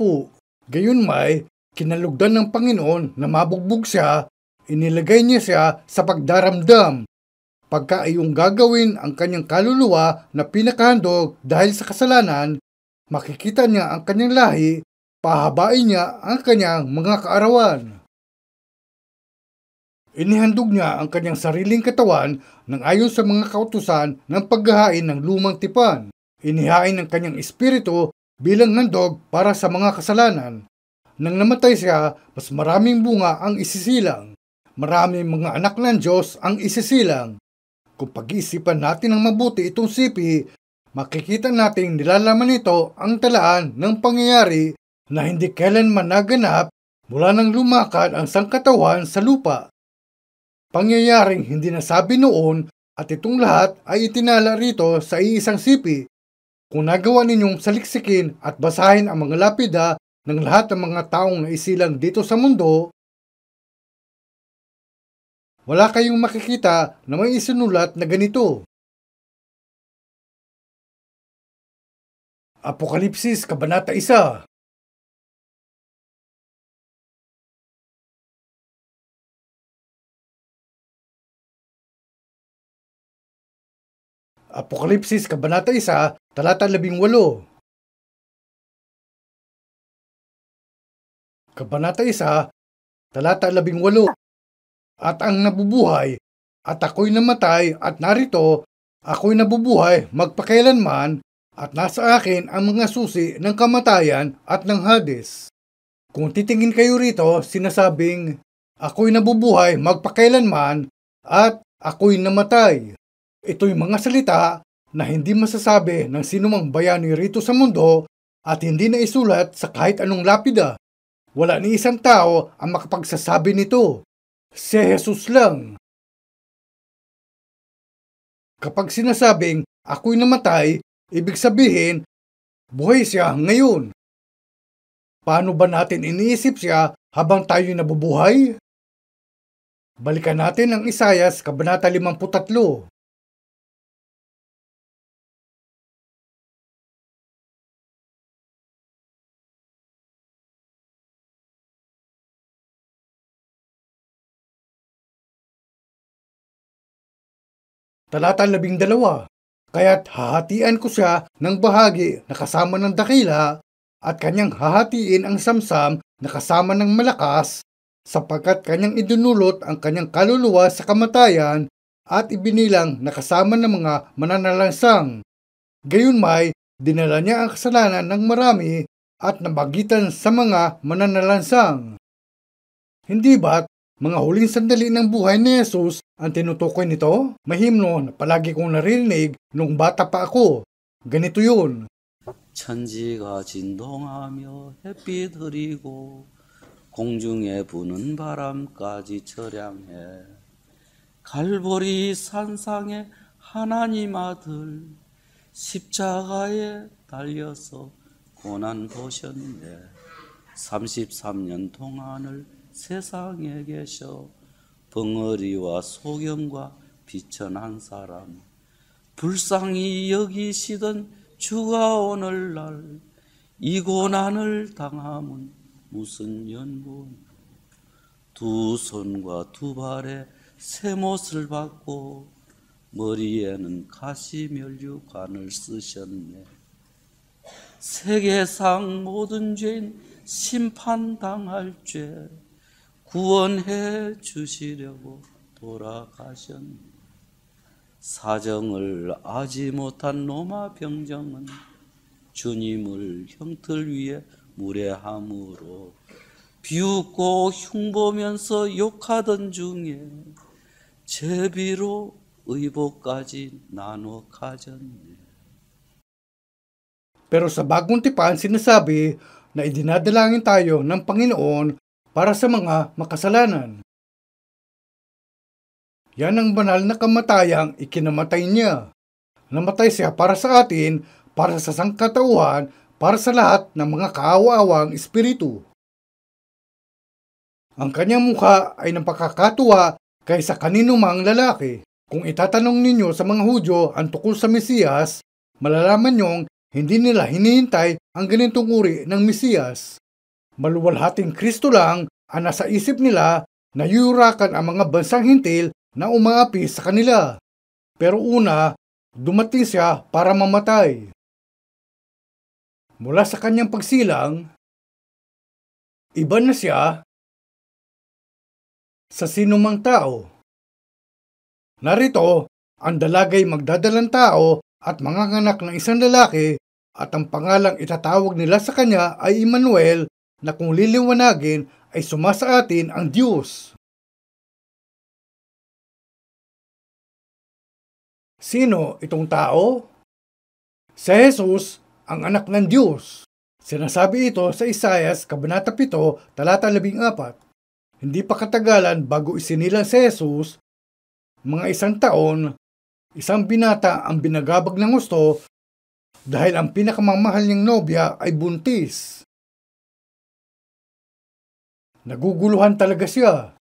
Gayunmay, kinalugdan ng Panginoon na mabugbog siya, inilagay niya siya sa pagdaramdam. Pagka iyong gagawin ang kanyang kaluluwa na pinakahandog dahil sa kasalanan, makikita niya ang kanyang lahi, pahabain niya ang kanyang mga kaarawan. Inihandog niya ang kanyang sariling katawan nang ayon sa mga kautusan ng paghahain ng lumang tipan. Inihain ng kanyang espiritu bilang handog para sa mga kasalanan. Nang namatay siya, mas maraming bunga ang isisilang. Maraming mga anak ng Diyos ang isisilang. Kung pag-iisipan natin ng mabuti itong sipi, makikita nating nilalaman nito ang talaan ng pangyayari na hindi kailanman naganap mula nang lumakad ang sangkatawan sa lupa. Pangyayaring hindi nasabi noon at itong lahat ay itinala rito sa iisang sipi. Kung nagawa ninyong saliksikin at basahin ang mga lapida ng lahat ng mga taong naisilang dito sa mundo, wala kayong makikita na may isinulat na ganito. Apokalipsis, Kabanata 1. Apokalipsis, Kabanata 1, talata 18. Kabanata 1, talata 18. At ang nabubuhay, at ako'y namatay, at narito, ako'y nabubuhay magpakailanman, at nasa akin ang mga susi ng kamatayan at ng Hades. Kung titingin kayo rito, sinasabing, ako'y nabubuhay magpakailanman, at ako'y namatay. Ito'y mga salita na hindi masasabi ng sinumang bayani rito sa mundo at hindi na isulat sa kahit anong lapida. Wala ni isang tao ang makapagsasabi nito. Si Jesus lang. Kapag sinasabing ako'y namatay, ibig sabihin, buhay siya ngayon. Paano ba natin iniisip siya habang tayo'y nabubuhay? Balikan natin ang Isayas, Kabanata 53. Talata 12. Kaya't hahatian ko siya ng bahagi na kasama ng dakila at kanyang hahatiin ang samsam na kasama ng malakas sapagkat kanyang idinulot ang kanyang kaluluwa sa kamatayan at ibinilang na kasama ng mga mananalansang. Gayunmay, dinala niya ang kasalanan ng marami at nabagitan sa mga mananalansang. Hindi ba't mga huling sandali ng buhay ni Jesus ang tinutukoy nito? May himno na palagi kong naririnig nung bata pa ako. Ganito yun. 천지가 진동하며 햇빛 흐리고 공중에 부는 바람까지 처량해 갈보리 산상에 하나님 아들 십자가에 달려서 고난 보셨네 33년 동안을 세상에 계셔 벙어리와 소경과 비천한 사람 불쌍히 여기시던 주가 오늘날 이 고난을 당함은 무슨 연분 두 손과 두 발에 쇠못을 받고 머리에는 가시면류관을 쓰셨네 세계상 모든 죄인 심판당할 죄 구원해 주시려고 돌아가셨네. 사정을 아지 못한 로마 병정은 주님을 형틀 위에 무례함으로 비웃고 흉보면서 욕하던 중에 제비로 의복까지 나눠 가졌네. Pero sa bagong tipan sinasabi na idinadalangin tayo ng Panginoon para sa mga makasalanan. Yan ang banal na kamatayang ikinamatay niya. Namatay siya para sa atin, para sa sangkatauhan, para sa lahat ng mga kaawa-awang espiritu. Ang kanyang mukha ay napakakatuwa kaysa kanino mang lalaki. Kung itatanong ninyo sa mga Hudyo ang tungkol sa Mesiyas, malalaman niyong hindi nila hinihintay ang ganitong uri ng Mesiyas. Maluwalhating Kristo lang ang nasa isip nila na yurakan ang mga bansang hintil na umaapi sa kanila. Pero una, dumating siya para mamatay. Mula sa kanyang pagsilang, iba na siya sa sinumang tao. Narito, ang dalagay magdadalang tao at manganganak ng isang lalaki at ang pangalang itatawag nila sa kanya ay Emmanuel, na kung liliwanagin ay sumasa atin ang Diyos. Sino itong tao? Si Jesus, ang anak ng Diyos. Sinasabi ito sa Isaias, Kabanata 7, talata 14. Hindi pa katagalan bago isinilang si Jesus, mga 1 taon, isang binata ang binagabag ng gusto dahil ang pinakamamahal niyang nobya ay buntis. Naguguluhan talaga siya.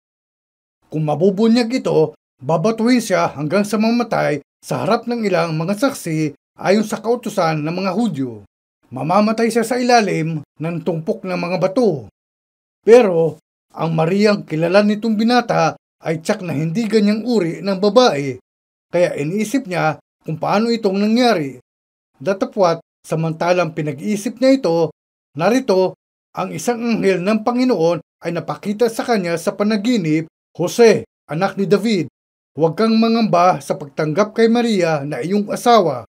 Kung mabubunyag ito, babatuhin siya hanggang sa mamatay sa harap ng ilang mga saksi ayon sa kautusan ng mga Hudyo. Mamamatay siya sa ilalim ng tumpok ng mga bato. Pero ang Mariyang kilala nitong binata ay tiyak na hindi ganyang uri ng babae, kaya iniisip niya kung paano itong nangyari. Datapwat, samantalang pinag-iisip niya ito, narito ang isang anghel ng Panginoon ay napakita sa kanya sa panaginip, Jose, anak ni David, huwag kang mangamba sa pagtanggap kay Maria na iyong asawa,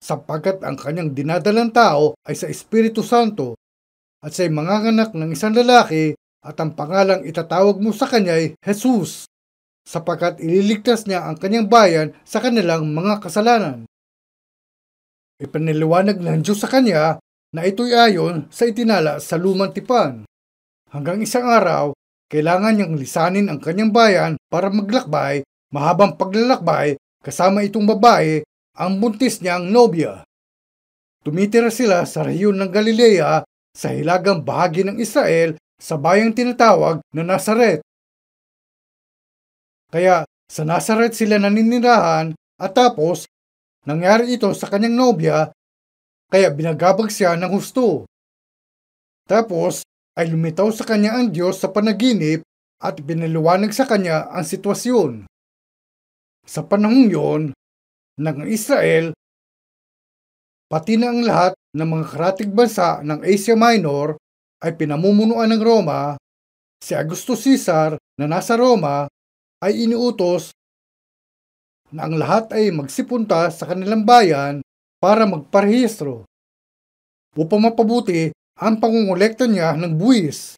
sapagkat ang kanyang dinadalang tao ay sa Espiritu Santo, at siya'y manganganak ng isang lalaki, at ang pangalang itatawag mo sa kanya ay Jesus, sapagkat ililigtas niya ang kanyang bayan sa kanilang mga kasalanan. Ipinaliwanag ng Diyos sa kanya na ito'y ayon sa itinala sa lumang tipan. Hanggang isang araw, kailangan niyang lisanin ang kanyang bayan para maglakbay, mahabang paglalakbay, kasama itong babae, ang buntis niyang nobya. Tumitira sila sa rehiyon ng Galilea, sa hilagang bahagi ng Israel, sa bayang tinatawag na Nazaret. Kaya sa Nazaret sila naninirahan at tapos nangyari ito sa kanyang nobya, kaya binagabag siya ng husto. Tapos ay lumitaw sa kanya ang Diyos sa panaginip at pinaliwanag sa kanya ang sitwasyon. Sa panahong yon, ng Israel, pati na ang lahat ng mga karatig bansa ng Asia Minor ay pinamumunuan ng Roma. Si Augusto Caesar na nasa Roma ay iniutos na ang lahat ay magsipunta sa kanilang bayan para magparehistro upang mapabuti ang pangungulekta niya ng buwis.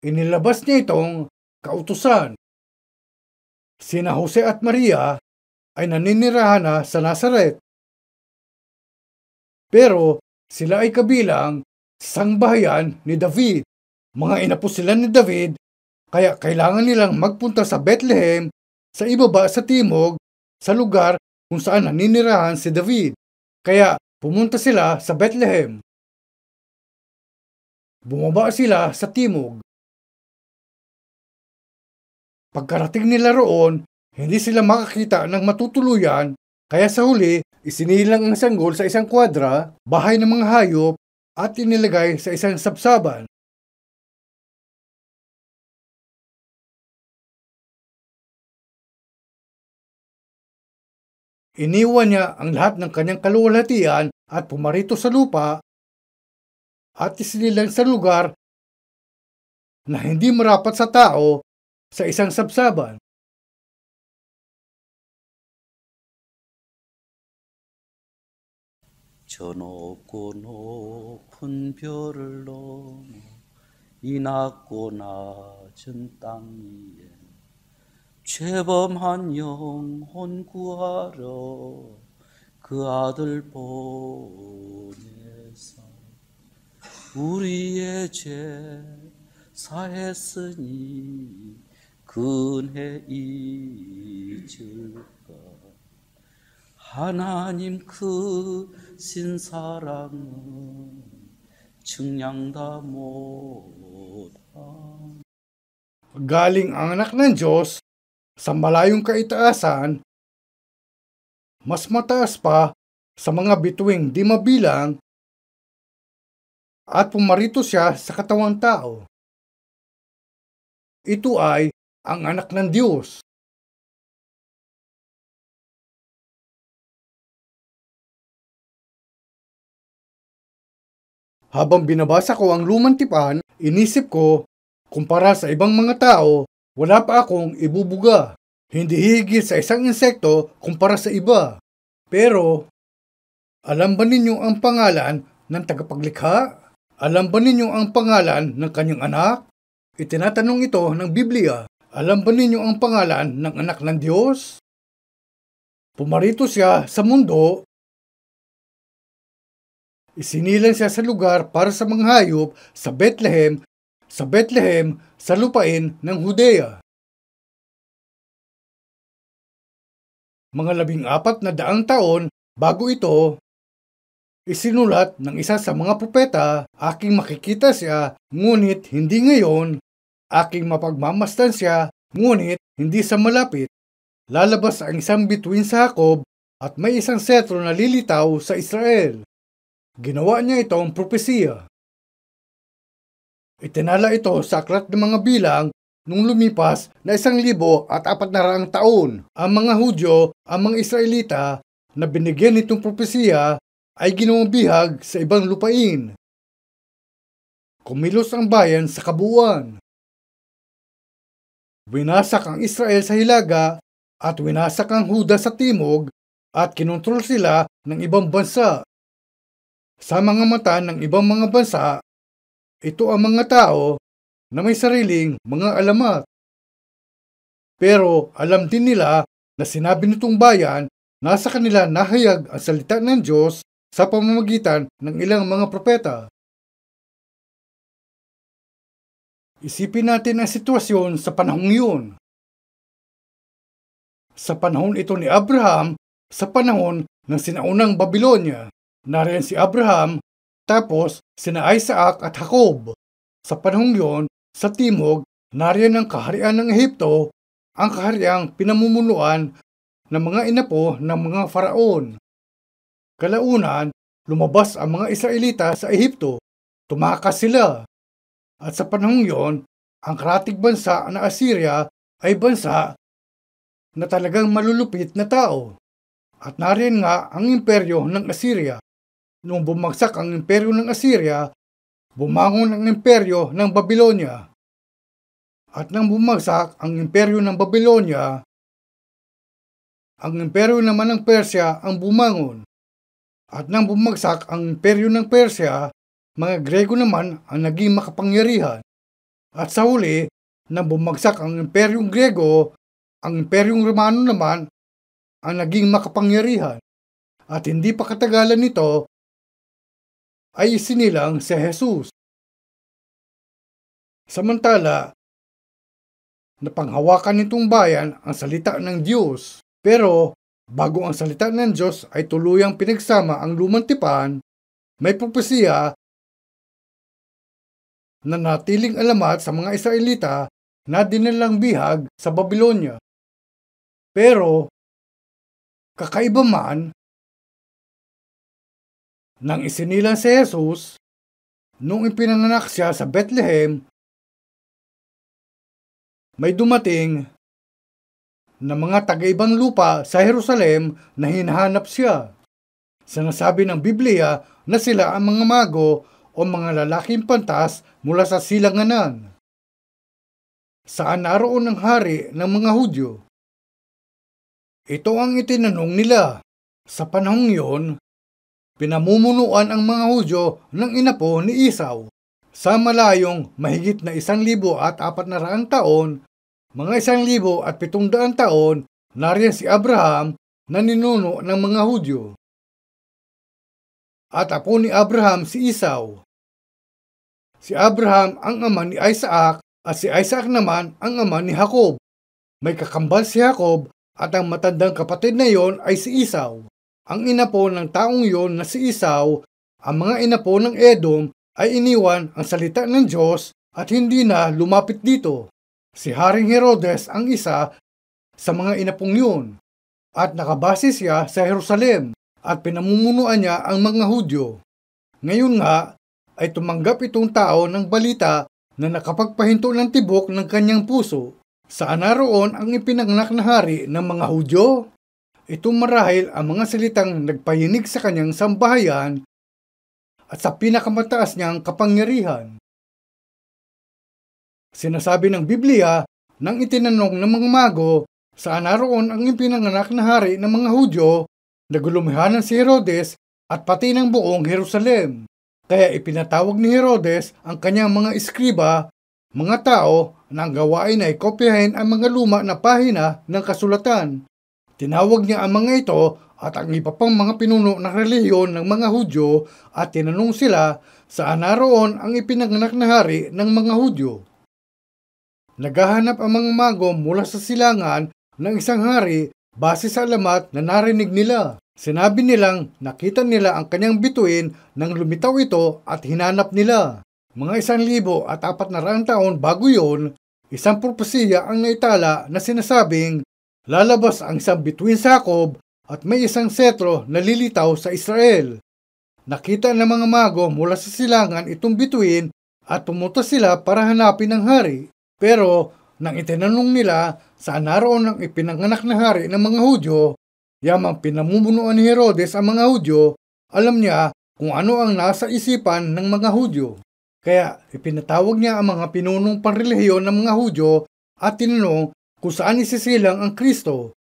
Inilabas niya itong kautusan. Sina Jose at Maria ay naninirahan na sa Nazaret. Pero sila ay kabilang sa sangbahayan ni David. Mga inapo sila ni David, kaya kailangan nilang magpunta sa Bethlehem, sa ibaba sa timog, sa lugar kung saan naninirahan si David. Kaya pumunta sila sa Bethlehem. Bumaba sila sa timog. Pagkarating nila roon, hindi sila makakita ng matutuluyan, kaya sa huli, isinilang ang sanggol sa isang kwadra, bahay ng mga hayop, at inilagay sa isang sabsaban. Iniwan niya ang lahat ng kanyang kaluwalhatian at pumarito sa lupa at isinilang sa lugar na hindi marapat sa tao sa isang sabsaban. 저 높고 높은 별을 넘어 이 낮고 낮은 땅 위에 죄범한 영혼 구하러 그 아들 보내사 우리의 죄 사했으니 근해 잊을까 하나님 크신 사랑은 측량다 못하. Galing ang anak ng Diyos sa malayong kaitaasan, mas mataas pa sa mga bituing di mabilang, at pumarito siya sa katawang tao. Ito ay ang anak ng Diyos. Habang binabasa ko ang lumang tipan, inisip ko, kumpara sa ibang mga tao, wala pa akong ibubuga. Hindi higit sa isang insekto kumpara sa iba. Pero, alam ba ninyo ang pangalan ng tagapaglikha? Alam ba ninyo ang pangalan ng kanyang anak? Itinatanong ito ng Biblia. Alam ba ninyo ang pangalan ng anak ng Diyos? Pumarito siya sa mundo. Isinilang siya sa lugar para sa mga hayop sa Bethlehem, sa lupain ng Judea. Mga 14 taon bago ito, isinulat ng isa sa mga propeta, aking makikita siya, ngunit hindi ngayon, aking mapagmamasdan siya, ngunit hindi sa malapit. Lalabas ang isang bituin sa Jacob at may isang setro na lilitaw sa Israel. Ginawa niya itong propesiya. Itinala ito sa aklat ng mga bilang nung lumipas na 1,400 taon. Ang mga Hudyo, ang mga Israelita na binigyan nitong propesiya ay ginawang bihag sa ibang lupain. Kumilos ang bayan sa kabuuan. Winasak ang Israel sa hilaga at winasak ang Huda sa timog at kinontrol sila ng ibang bansa. Sa mga mata ng ibang mga bansa, ito ang mga tao na may sariling mga alamat. Pero alam din nila na sinabi nitong bayan na sa kanila nahayag ang salita ng Diyos sa pamamagitan ng ilang mga propeta. Isipin natin ang sitwasyon sa panahong yun. Sa panahon ito ni Abraham, sa panahon ng sinaunang Babylonia, nariyan si Abraham, tapos sina Isaac at Jacob. Sa panahong yon, sa timog, nariyan ang kaharian ng Ehipto, ang kahariang pinamumunuan ng mga inapo ng mga faraon. Kalaunan, lumabas ang mga Israelita sa Ehipto. Tumakas sila. At sa panahong yon, ang karatig bansa na Assyria ay bansa na talagang malulupit na tao. At nariyan nga ang imperyo ng Assyria. Nung bumagsak ang imperyo ng Assyria, bumangon ang imperyo ng Babylonia. At nang bumagsak ang imperyo ng Babylonia, ang imperyo naman ng Persya ang bumangon. At nang bumagsak ang imperyo ng Persya, mga Grego naman ang naging makapangyarihan. At sa huli, nang bumagsak ang imperyong Grego, ang imperyong Romano naman ang naging makapangyarihan. At hindi pa katagalan nito, ay isinilang si Jesus. Samantala, napanghawakan nitong bayan ang salita ng Diyos. Pero, bago ang salita ng Diyos ay tuluyang pinagsama ang lumang tipan, may propesiya na natiling alamat sa mga Israelita na dinalang bihag sa Babylonia. Pero, kakaiba man, nang isinilang si Jesus, nung ipinanganak siya sa Bethlehem, may dumating na mga taga-ibang lupa sa Jerusalem na hinahanap siya. Sinasabi ng Biblia na sila ang mga mago o mga lalaking pantas mula sa silanganan. Saan naroon ang hari ng mga Hudyo? Ito ang itinanong nila. Sa panahong yon, pinamumunuan ang mga Hudyo ng inapo ni Esau. Sa malayong mahigit na 1,400 taon, mga 1,700 taon, nariyan si Abraham na ninuno ng mga Hudyo. At apo ni Abraham si Esau. Si Abraham ang ama ni Isaac at si Isaac naman ang ama ni Jacob. May kakambal si Jacob at ang matandang kapatid na yon ay si Esau. Ang inapo ng taong yon na si Esau, ang mga inapo ng Edom ay iniwan ang salita ng Diyos at hindi na lumapit dito. Si Haring Herodes ang isa sa mga inapong yun at nakabase siya sa Jerusalem at pinamumunuan niya ang mga Hudyo. Ngayon nga ay tumanggap itong tao ng balita na nakapagpahinto ng tibok ng kanyang puso. Saan naroon ang ipinanganak na hari ng mga Hudyo? Ito marahil ang mga salitang nagpayinig sa kanyang sambahayan at sa pinakamataas niyang kapangyarihan. Sinasabi ng Biblia nang itinanong ng mga mago saan naroon ang ipinanganak na hari ng mga Hudyo, nagulumihanan si Herodes at pati ng buong Jerusalem. Kaya ipinatawag ni Herodes ang kanyang mga eskriba, mga tao na ang gawain ay kopyahin ang mga luma na pahina ng kasulatan. Tinawag niya ang mga ito at ang iba pang mga pinuno ng relihiyon ng mga Hudyo at tinanong sila saan naroon ang ipinanganak na hari ng mga Hudyo. Naghahanap ang mga mago mula sa silangan ng isang hari base sa alamat na narinig nila. Sinabi nilang nakita nila ang kanyang bituin nang lumitaw ito at hinanap nila. Mga 1,400 taon bago yon, isang propesiya ang naitala na sinasabing lalabas ang isang bituin sa Jacob at may isang setro na lilitaw sa Israel. Nakita ng mga mago mula sa silangan itong bituin at pumunta sila para hanapin ang hari. Pero nang itinanong nila saan naroon ang ipinanganak na hari ng mga Hudyo, yamang pinamumunuan ni Herodes ang mga Hudyo, alam niya kung ano ang nasa isipan ng mga Hudyo. Kaya ipinatawag niya ang mga pinunong panrelihiyon ng mga Hudyo at tinanong kung saan isisilang ang Kristo.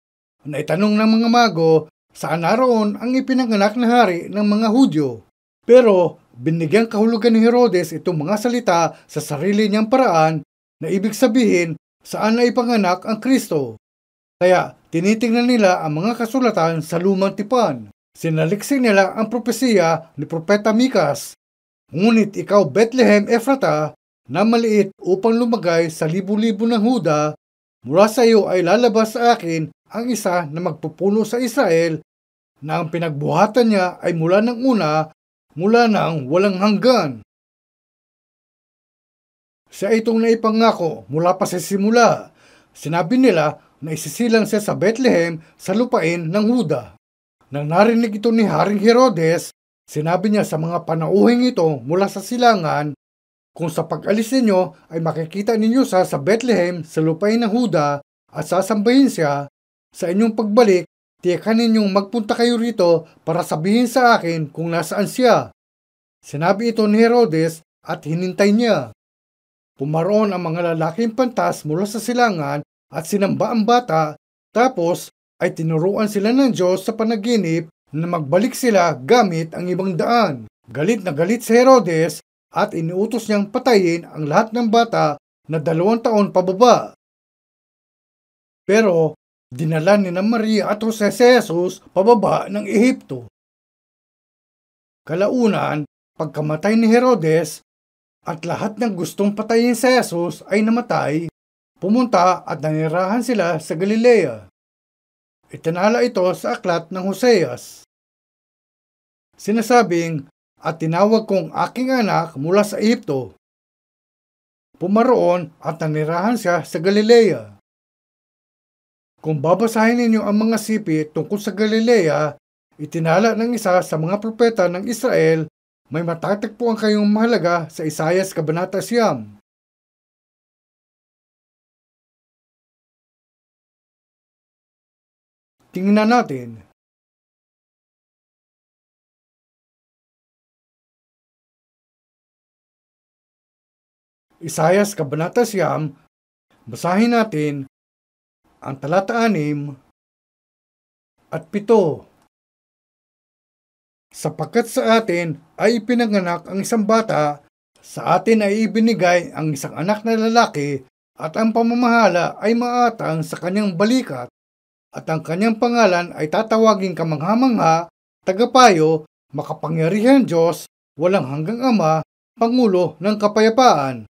Naitanong ng mga mago saan naroon ang ipinanganak na hari ng mga Hudyo. Pero binigyang kahulugan ni Herodes itong mga salita sa sarili niyang paraan na ibig sabihin saan na ipanganak ang Kristo. Kaya tinitingnan nila ang mga kasulatan sa lumang tipan. Sinaliksik nila ang propesiya ni Propeta Mikas. Ngunit ikaw Bethlehem Ephrata na maliit upang lumagay sa libu-libo ng Huda, mula sa iyo ay lalabas sa akin ang isa na magpupuno sa Israel na ang pinagbuhatan niya ay mula ng una, mula ng walang hanggan. Siya itong naipangako mula pa sa simula. Sinabi nila na isisilang siya sa Bethlehem sa lupain ng Huda. Nang narinig ito ni Haring Herodes, sinabi niya sa mga panauhing ito mula sa silangan, kung sa pag-alis ninyo ay makikita ninyo sa Bethlehem sa lupain ng Huda at sasambahin siya, sa inyong pagbalik, tiyakan ninyong magpunta kayo rito para sabihin sa akin kung nasaan siya. Sinabi ito ni Herodes at hinintay niya. Pumaroon ang mga lalaking pantas mula sa silangan at sinamba ang bata, tapos ay tinuruan sila ng Diyos sa panaginip na magbalik sila gamit ang ibang daan. Galit na galit si Herodes at iniutos niyang patayin ang lahat ng bata na 2 taon pababa. Pero dinala ni na Maria at Jose si Jesus pababa ng Ehipto. Kalaunan, pagkamatay ni Herodes, at lahat ng gustong patayin si Jesus ay namatay, pumunta at nanirahan sila sa Galilea. Itinala ito sa aklat ng Hoseas. Sinasabing, at tinawag kong aking anak mula sa Ehipto. Pumaroon at nanirahan siya sa Galilea. Kung babasahin ninyo ang mga sipi tungkol sa Galilea, itinala ng isa sa mga propeta ng Israel, may matatagpuan kayong mahalaga sa Isaias Kabanata 9. Tingnan natin. Isaias Kabanata 9, basahin natin ang talata 6 at 7. Sapagkat sa atin ay ipinanganak ang isang bata, sa atin ay ibinigay ang isang anak na lalaki, at ang pamamahala ay maatang sa kanyang balikat, at ang kanyang pangalan ay tatawaging kamangha-mangha, tagapayo, makapangyarihan Diyos, walang hanggang Ama, Pangulo ng kapayapaan.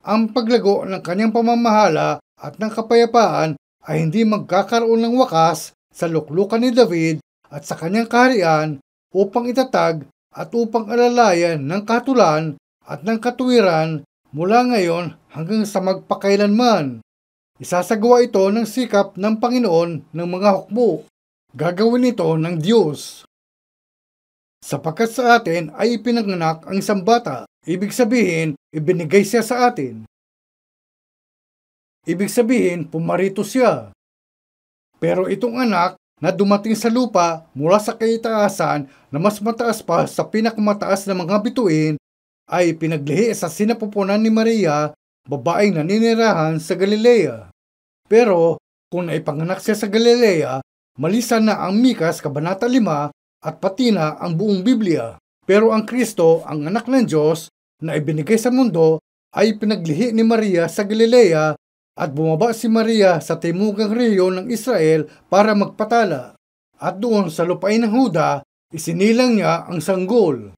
Ang paglago ng kanyang pamamahala at ng kapayapaan ay hindi magkakaroon ng wakas sa luklukan ni David at sa kanyang kaharian upang itatag at upang alalayan ng katulan at ng katuwiran mula ngayon hanggang sa magpakailanman. Isasagawa ito ng sikap ng Panginoon ng mga hukbo. Gagawin ito ng Diyos. Sapagkat sa atin ay ipinanganak ang isang bata, ibig sabihin, ibinigay siya sa atin. Ibig sabihin, pumarito siya. Pero itong anak na dumating sa lupa mula sa kaitaasan na mas mataas pa sa pinakamataas na mga bituin ay pinaglihi sa sinapupunan ni Maria, babaeng naninirahan sa Galilea. Pero kung naipanganak siya sa Galilea, malisan na ang Mikas Kabanata 5 at pati na ang buong Biblia. Pero ang Kristo, ang anak ng Diyos na ibinigay sa mundo, ay pinaglihi ni Maria sa Galilea at bumaba si Maria sa timugang rehiyon ng Israel para magpatala. At doon sa lupain ng Huda, isinilang niya ang sanggol.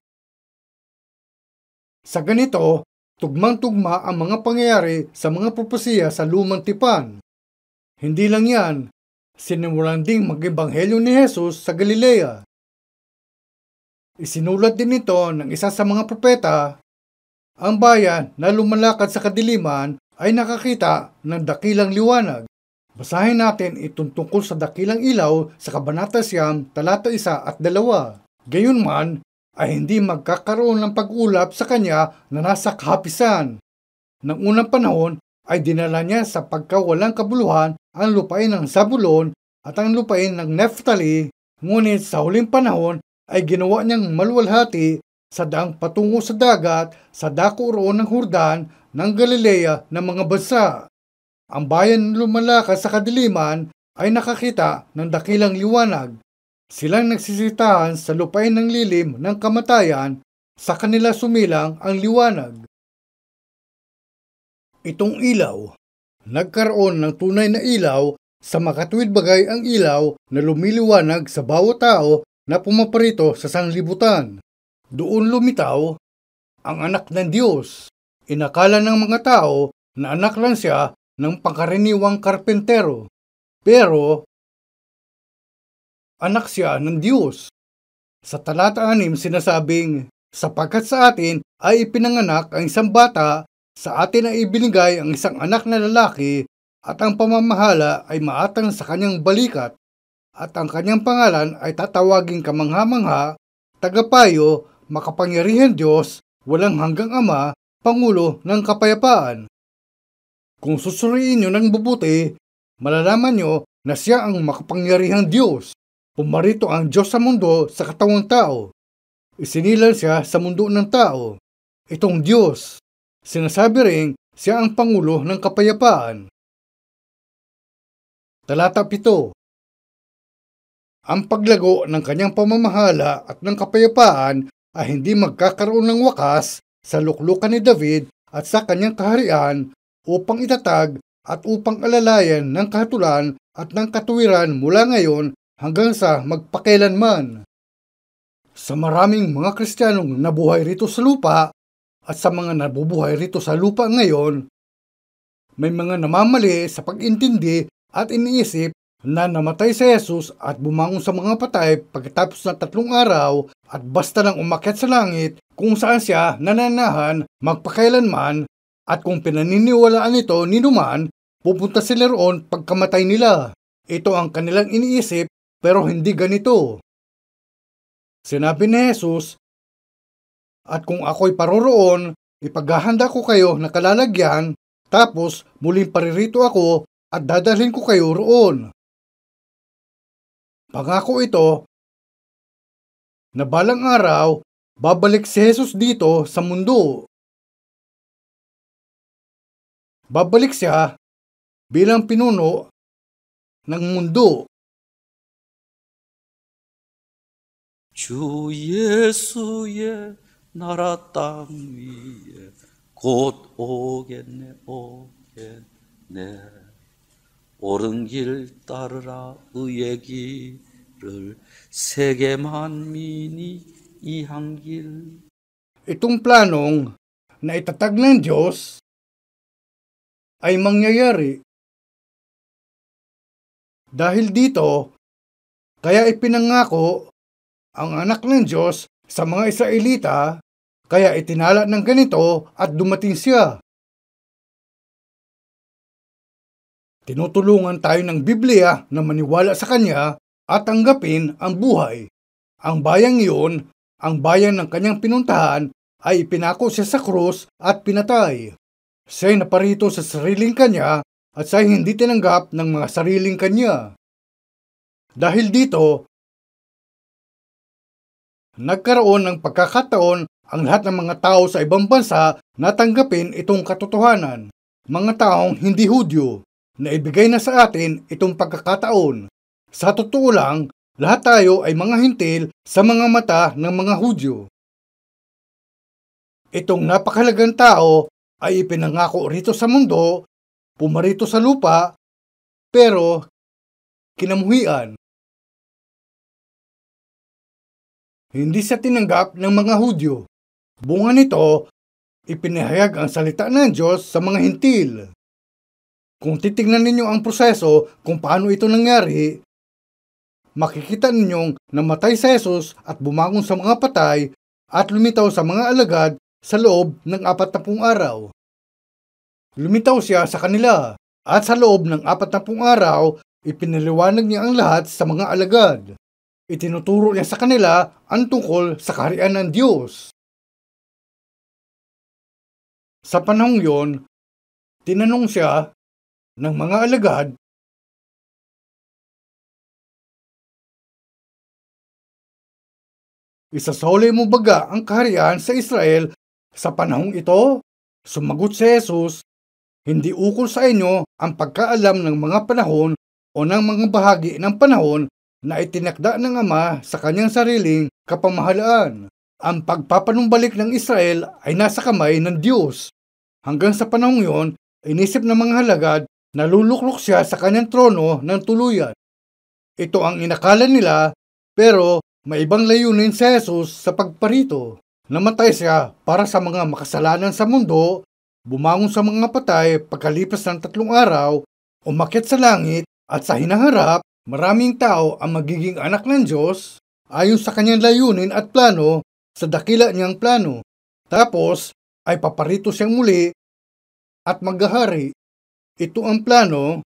Sa ganito, tugmang-tugma ang mga pangyayari sa mga propesiya sa Lumang Tipan. Hindi lang yan, sinimulan ding mag-ebanghelyo ni Jesus sa Galilea. Isinulat din ito ng isa sa mga propeta. Ang bayan na lumalakad sa kadiliman ay nakakita ng dakilang liwanag. Basahin natin itong tungkol sa dakilang ilaw sa Kabanata 9, talata 1 at 2. Gayunman ay hindi magkakaroon ng pag-ulap sa kanya na nasa kahapisan. Nang unang panahon ay dinala niya sa pagkawalang kabuluhan ang lupain ng Zabulon at ang lupain ng Neftali, ngunit sa huling panahon ay ginawa niyang maluwalhati sa daang patungo sa dagat sa dako roon ng Hordan ng Galilea ng mga bansa. Ang bayan na lumalakas sa kadiliman ay nakakita ng dakilang liwanag. Silang nagsisitahan sa lupain ng lilim ng kamatayan, sa kanila sumilang ang liwanag. Itong ilaw, nagkaroon ng tunay na ilaw sa makatuwid bagay ang ilaw na lumiliwanag sa bawat tao na pumaparito sa sanglibutan. Doon lumitaw ang anak ng Diyos. Inakala ng mga tao na anak lang siya ng pangkaraniwang karpentero. Pero anak siya ng Diyos. Sa talata 6 sinasabing, sapagkat sa atin ay ipinanganak ang isang bata, sa atin ay ibinigay ang isang anak na lalaki, at ang pamamahala ay maatang sa kanyang balikat, at ang kanyang pangalan ay tatawaging kamangha-mangha, tagapayo, makapangyarihan Diyos, walang hanggang Ama, Pangulo ng Kapayapaan. Kung susuriin nyo ng mabuti, malalaman nyo na siya ang makapangyarihang Diyos. Pumarito ang Diyos sa mundo sa katawang tao. Isinilang siya sa mundo ng tao. Itong Diyos, sinasabi ring siya ang Pangulo ng Kapayapaan. Talata 7. Ang paglago ng kanyang pamamahala at ng kapayapaan ay hindi magkakaroon ng wakas sa luklukan ni David at sa kanyang kaharian upang itatag at upang alalayan ng kahatulan at ng katuwiran mula ngayon hanggang sa magpakailanman. Sa maraming mga Kristiyanong nabuhay rito sa lupa at sa mga nabubuhay rito sa lupa ngayon, may mga namamali sa pag-intindi at iniisip na namatay si Jesus at bumangon sa mga patay pagkatapos ng 3 araw at basta lang umakyat sa langit kung saan siya nananahan magpakailanman, at kung pinaniniwalaan ito ni Numan, pupunta sila roon pagkamatay nila. Ito ang kanilang iniisip, pero hindi ganito. Sinabi ni Jesus, at kung ako'y paroroon, ipaghahanda ko kayo na kalalagyan, tapos muling paririto ako at dadalhin ko kayo roon. Pangako ito na balang araw, babalik si Jesus dito sa mundo. Babalik siya bilang pinuno ng mundo. 주 예수의 나라 땅 위에 곧 오겠네 오겠네 옳은 길 따르라 의의 길을 세계 만민이 이한 길. Itong planong na itatag ng Diyos ay mangyayari. Dahil dito, Kaya ipinangako ang anak ng Diyos sa mga Israelita, kaya itinala ng ganito at dumating siya. Tinutulungan tayo ng Biblia na maniwala sa Kanya at tanggapin ang buhay. Ang bayang iyon, ang bayan ng kanyang pinuntahan, ay ipinako siya sa krus at pinatay. Siya'y naparito sa sariling kanya at siya'y hindi tinanggap ng mga sariling kanya. Dahil dito, nagkaroon ng pagkakataon ang lahat ng mga tao sa ibang bansa na tanggapin itong katotohanan. Mga taong hindi Hudyo, na ibigay na sa atin itong pagkakataon. Sa totoo lang, lahat tayo ay mga hintil sa mga mata ng mga Hudyo. Itong napakahalagang tao ay ipinangako rito sa mundo, pumarito sa lupa, pero kinamuhian. Hindi siya tinanggap ng mga Hudyo. Bunga nito, ipinahayag ang salita ng Diyos sa mga hintil. Kung titignan ninyo ang proseso kung paano ito nangyari, makikita ninyong namatay si Jesus at bumangon sa mga patay at lumitaw sa mga alagad sa loob ng 40 araw. Lumitaw siya sa kanila at sa loob ng 40 araw, ipinaliwanag niya ang lahat sa mga alagad. Itinuturo niya sa kanila ang tungkol sa kaharian ng Diyos. Sa panahong yon, tinanong siya ng mga alagad, "Isasoli mo baga ang kaharian sa Israel sa panahong ito?" Sumagot si Jesus, "Hindi ukol sa inyo ang pagkaalam ng mga panahon o ng mga bahagi ng panahon na itinakda ng Ama sa kanyang sariling kapamahalaan. Ang pagpapanumbalik ng Israel ay nasa kamay ng Diyos." Hanggang sa panahong yon, inisip ng mga halagad na luluklok siya sa kanyang trono ng tuluyan. Ito ang inakala nila, pero may ibang layunin si Jesus sa pagparito. Namatay siya para sa mga makasalanan sa mundo, bumangon sa mga patay pagkalipas ng 3 araw, umakyat sa langit, at sa hinaharap, maraming tao ang magiging anak ng Diyos ayon sa kanyang layunin at plano sa dakila niyang plano. Tapos ay paparito siyang muli at maghahari. Ito ang plano,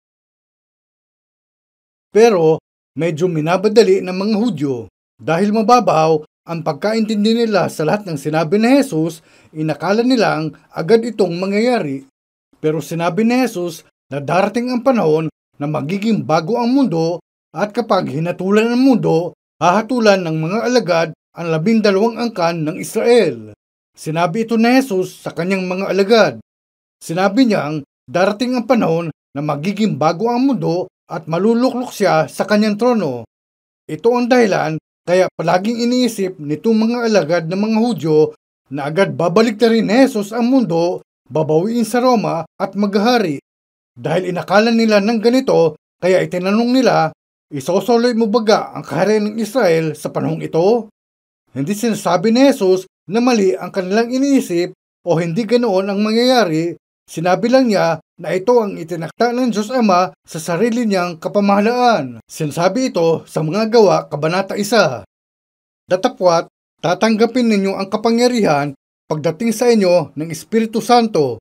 pero medyo minabadali ng mga Hudyo. Dahil mababaw ang pagkaintindi nila sa lahat ng sinabi ni Jesus, inakala nilang agad itong mangyayari. Pero sinabi ni Jesus na darating ang panahon na magiging bago ang mundo, at kapag hinatulan ang mundo, hahatulan ng mga alagad ang 12 angkan ng Israel. Sinabi ito ni Jesus sa kanyang mga alagad. Sinabi niyang darating ang panahon na magiging bago ang mundo at maluluklok siya sa kanyang trono. Ito ang dahilan kaya palaging iniisip nitong mga alagad ng mga Hudyo na agad babalik na rin ni Jesus ang mundo, babawiin sa Roma at maghahari. Dahil inakala nila ng ganito, kaya itinanong nila, "Isosoloy mo baga ang kaharian ng Israel sa panahong ito?" Hindi sinasabi ni Jesus na mali ang kanilang iniisip o hindi ganoon ang mangyayari. Sinabi lang niya na ito ang itinakda ng Diyos Ama sa sarili niyang kapamahalaan. Sinasabi ito sa mga gawa, Kabanata 1. Datapwat, tatanggapin ninyo ang kapangyarihan pagdating sa inyo ng Espiritu Santo,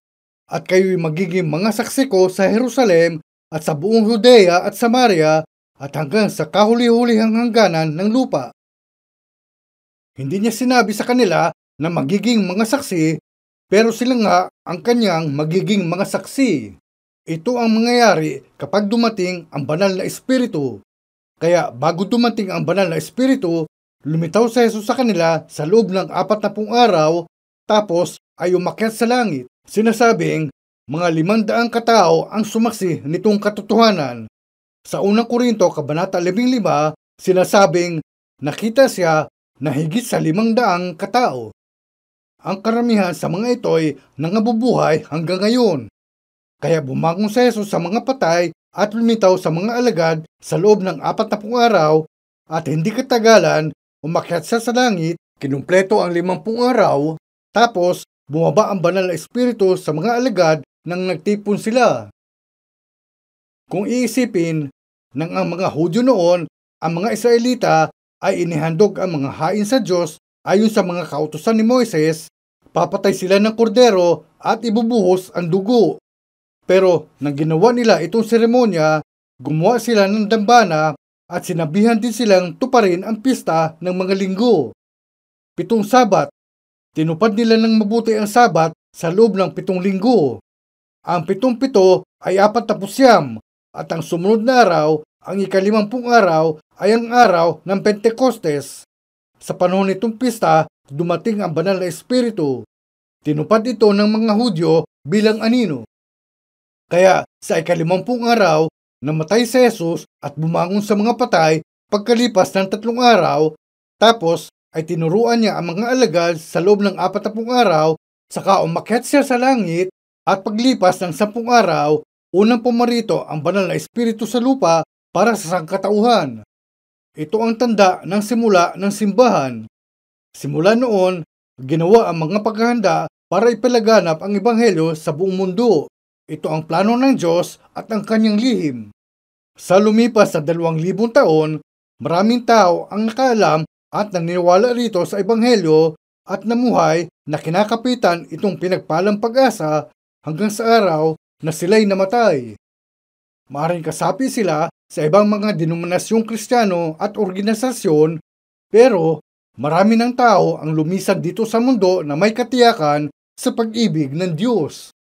at kayo'y magiging mga saksi ko sa Jerusalem at sa buong Judea at Samaria at hanggang sa kahuli-hulihang hangganan ng lupa. Hindi niya sinabi sa kanila na magiging mga saksi, pero sila nga ang kanyang magiging mga saksi. Ito ang mangyayari kapag dumating ang banal na Espiritu. Kaya bago dumating ang banal na Espiritu, lumitaw si Jesus sa kanila sa loob ng 40 araw, tapos ay umakyat sa langit. Sinasabing mga 500 katao ang sumaksi nitong katotohanan. Sa unang Korinto, Kabanata 15, sinasabing nakita siya na higit sa 500 katao. Ang karamihan sa mga ito'y nangabubuhay hanggang ngayon. Kaya bumangon si Jesus sa mga patay at lumitaw sa mga alagad sa loob ng 40 araw, at hindi katagalan umakyat siya sa langit, kinumpleto ang 50 araw, tapos bumaba ang banal na Espiritu sa mga alagad nang nagtipon sila. Kung iisipin ng ang mga Hudyo noon ang mga Israelita ay inihandog ang mga hain sa Diyos ayon sa mga kautusan ni Moises, papatay sila ng kordero at ibubuhos ang dugo. Pero nang ginawa nila itong seremonya, gumawa sila ng dambana at sinabihan din silang tuparin ang pista ng mga linggo. 7 Sabat, tinupad nila ng mabuti ang Sabat sa loob ng 7 linggo. Ang 7-7 ay 49 at ang sumunod na araw, ang ika-50 araw ay ang araw ng Pentecostes. Sa panahon nitong pista, dumating ang banal na Espiritu. Tinupad ito ng mga Hudyo bilang anino. Kaya sa ika-50 araw, namatay si Jesus at bumangon sa mga patay pagkalipas ng 3 araw, tapos ay tinuruan niya ang mga alagad sa loob ng 40 araw, saka umakyat siya sa langit at paglipas ng 10 araw, unang pumarito ang banal na Espiritu sa lupa para sa sangkatauhan. Ito ang tanda ng simula ng simbahan. Simula noon, ginawa ang mga paghahanda para ipalaganap ang Ebanghelyo sa buong mundo. Ito ang plano ng Diyos at ang kanyang lihim. Sa lumipas sa 2,000 taon, maraming tao ang nakaalam at naniniwala rito sa Ebanghelyo at namuhay na kinakapitan itong pinagpalang pag-asa hanggang sa araw na sila'y namatay. Maaaring kasapi sila sa ibang mga denominasyong Kristiyano at organisasyon, pero marami ng tao ang lumisad dito sa mundo na may katiyakan sa pag-ibig ng Diyos.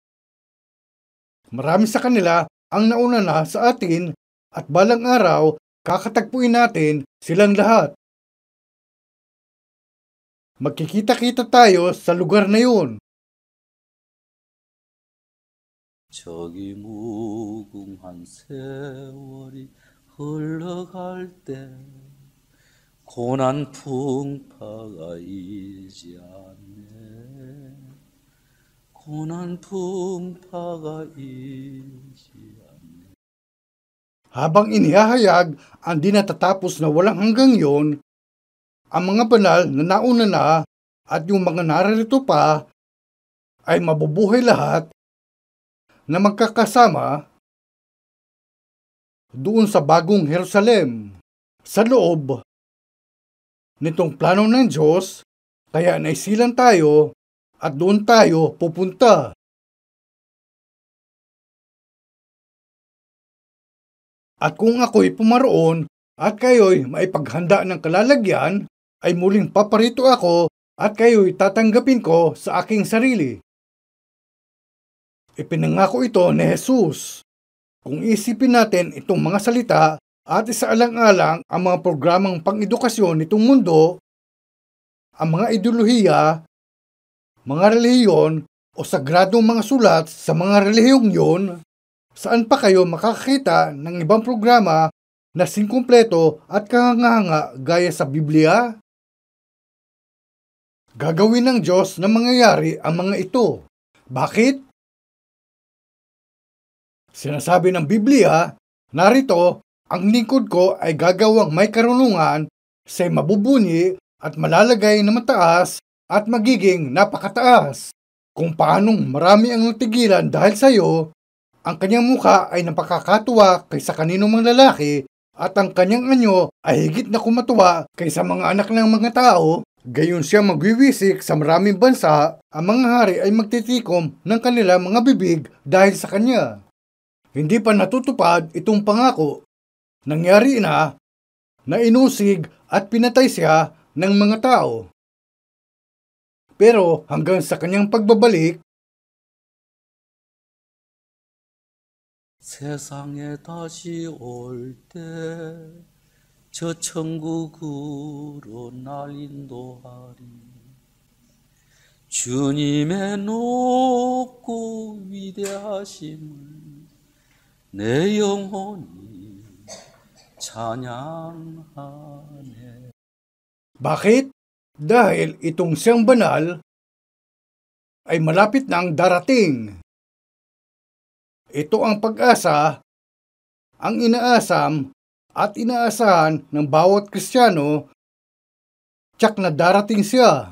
Marami sa kanila ang nauna na sa atin at balang araw kakatagpuin natin silang lahat. Magkikita-kita tayo sa lugar na yun. 저기 무궁한 세월이 흘러갈 때 고난 풍파가 이지 않네. 고난 풍파가 이지 않네. Habang inihahayag ang di natatapos na walang hanggang yon, ang mga banal na nauna na at yung mga naririto pa ay mabubuhay lahat na magkakasama doon sa bagong Jerusalem, sa loob nitong plano ng Diyos, kaya naisilan tayo at doon tayo pupunta. At kung ako'y pumaroon at kayo'y maipaghanda ng kalalagyan, ay muling paparito ako at kayo'y tatanggapin ko sa aking sarili. Ipinangako ito ni Jesus. Kung isipin natin itong mga salita at isaalang-alang ang mga programang pang-edukasyon nitong mundo, ang mga ideolohiya, mga relihiyon o sagradong mga sulat sa mga relihiyong yun, saan pa kayo makakakita ng ibang programa na singkumpleto at kahanga-hanga gaya sa Biblia? Gagawin ng Diyos na mangyayari ang mga ito. Bakit? Sinasabi ng Biblia, narito, ang lingkod ko ay gagawang may karunungan, siya'y mabubuni at malalagay na mataas at magiging napakataas. Kung paanong marami ang natigilan dahil sa iyo, ang kanyang muka ay napakakatuwa kaysa kaninong mga lalaki at ang kanyang anyo ay higit na kumatuwa kaysa mga anak ng mga tao. Gayon siya magwiwisik sa maraming bansa, ang mga hari ay magtitikom ng kanilang mga bibig dahil sa kanya. Hindi pa natutupad itong pangako. Nangyari na inusig at pinatay siya ng mga tao. Pero hanggang sa kanyang pagbabalik, 세상에 다시 올 때 저 천국으로 날 인도하리. 주님의 높고 위대하심을 내 영혼이 찬양하네. bakit? Dahil itong siyang banal ay malapit nang darating. Ito ang pag-asa, ang inaasam at inaasahan ng bawat Kristiyano, tiyak na darating siya.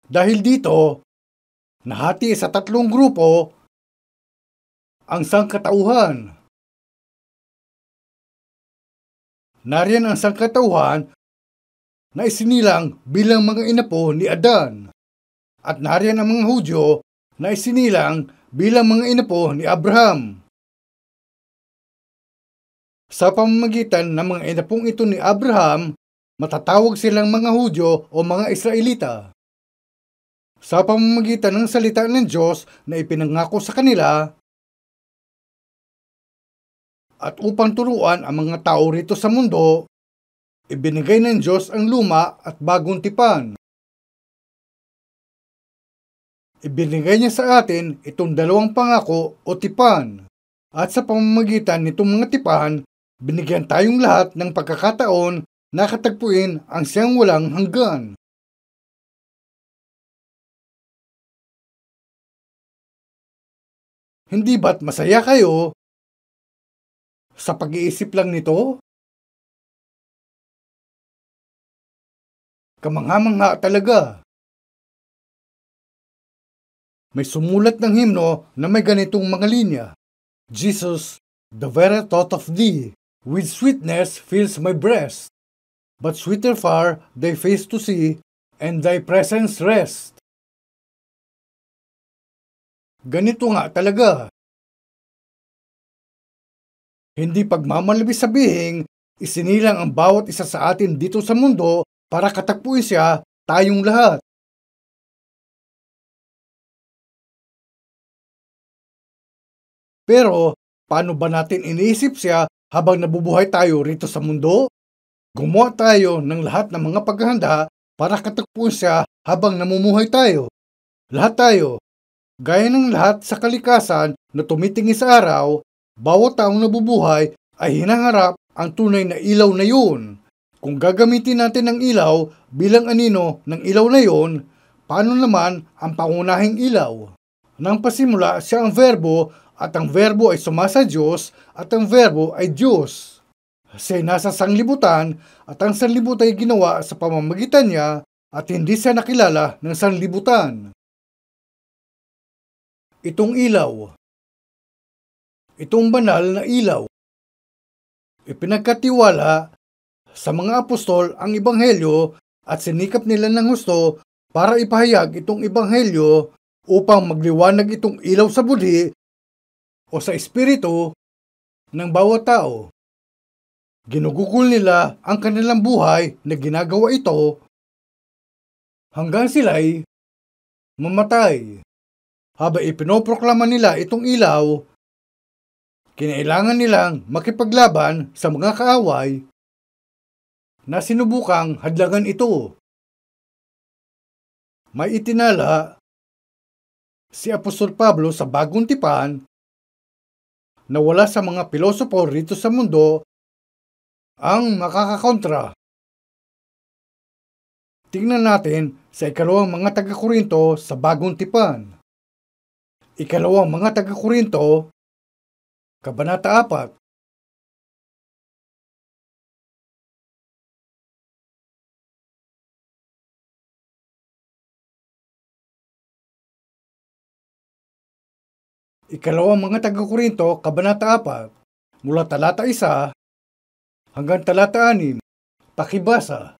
Dahil dito, nahati sa 3 grupo ang sangkatauhan. Nariyan ang sangkatauhan na isinilang bilang mga inapo ni Adan. At nariyan ang mga Hudyo na isinilang bilang mga inapo ni Abraham. Sa pamamagitan ng mga inapong ito ni Abraham, matatawag silang mga Hudyo o mga Israelita. Sa pamamagitan ng salita ng Diyos na ipinangako sa kanila, at upang turuan ang mga tao rito sa mundo, ibinigay ng Diyos ang luma at bagong tipan. Ibinigay niya sa atin itong dalawang pangako o tipan. At sa pamamagitan nitong mga tipan, binigyan tayong lahat ng pagkakataon na katagpuin ang siyang walang hanggan. Hindi ba't masaya kayo sa pag-iisip lang nito? Kamangha-mangha talaga. May sumulat ng himno na may ganitong mga linya. Jesus, the very thought of thee, with sweetness fills my breast. But sweeter far thy face to see, and thy presence rest. Ganito nga talaga. Hindi pagmamalabis sabihing isinilang ang bawat isa sa atin dito sa mundo para katagpuin siya, tayong lahat. Pero, paano ba natin iniisip siya habang nabubuhay tayo rito sa mundo? Gumawa tayo ng lahat ng mga paghahanda para katagpuin siya habang namumuhay tayo. Lahat tayo. Gaya ng lahat sa kalikasan na tumitingin sa araw, bawat taong nabubuhay ay hinaharap ang tunay na ilaw na yun. Kung gagamitin natin ang ilaw bilang anino ng ilaw na yun, paano naman ang pangunahing ilaw? Nang pasimula siya ang verbo at ang verbo ay sumasa Diyos at ang verbo ay Diyos. Siya'y nasa sanglibutan at ang sanlibutan ay ginawa sa pamamagitan niya at hindi siya nakilala ng sanlibutan. Itong ilaw. Itong banal na ilaw. Ipinagkatiwala sa mga apostol ang ebanghelyo at sinikap nila ng husto para ipahayag itong ebanghelyo upang magliwanag itong ilaw sa budhi o sa espiritu ng bawat tao. Ginugugol nila ang kanilang buhay na ginagawa ito hanggang sila'y mamatay. Habang ipinoproklama nila itong ilaw, kinailangan nilang makipaglaban sa mga kaaway na sinubukang hadlangan ito. May itinala si Apostol Pablo sa Bagong Tipan na wala sa mga pilosopo rito sa mundo ang makakakontra. Tingnan natin sa ikalawang mga taga-Korinto sa Bagong Tipan. Ikalawang mga taga-Korinto, Kabanata 4. Ikalawang mga taga-Korinto, Kabanata 4, mula talata 1 hanggang talata 6, pakibasa.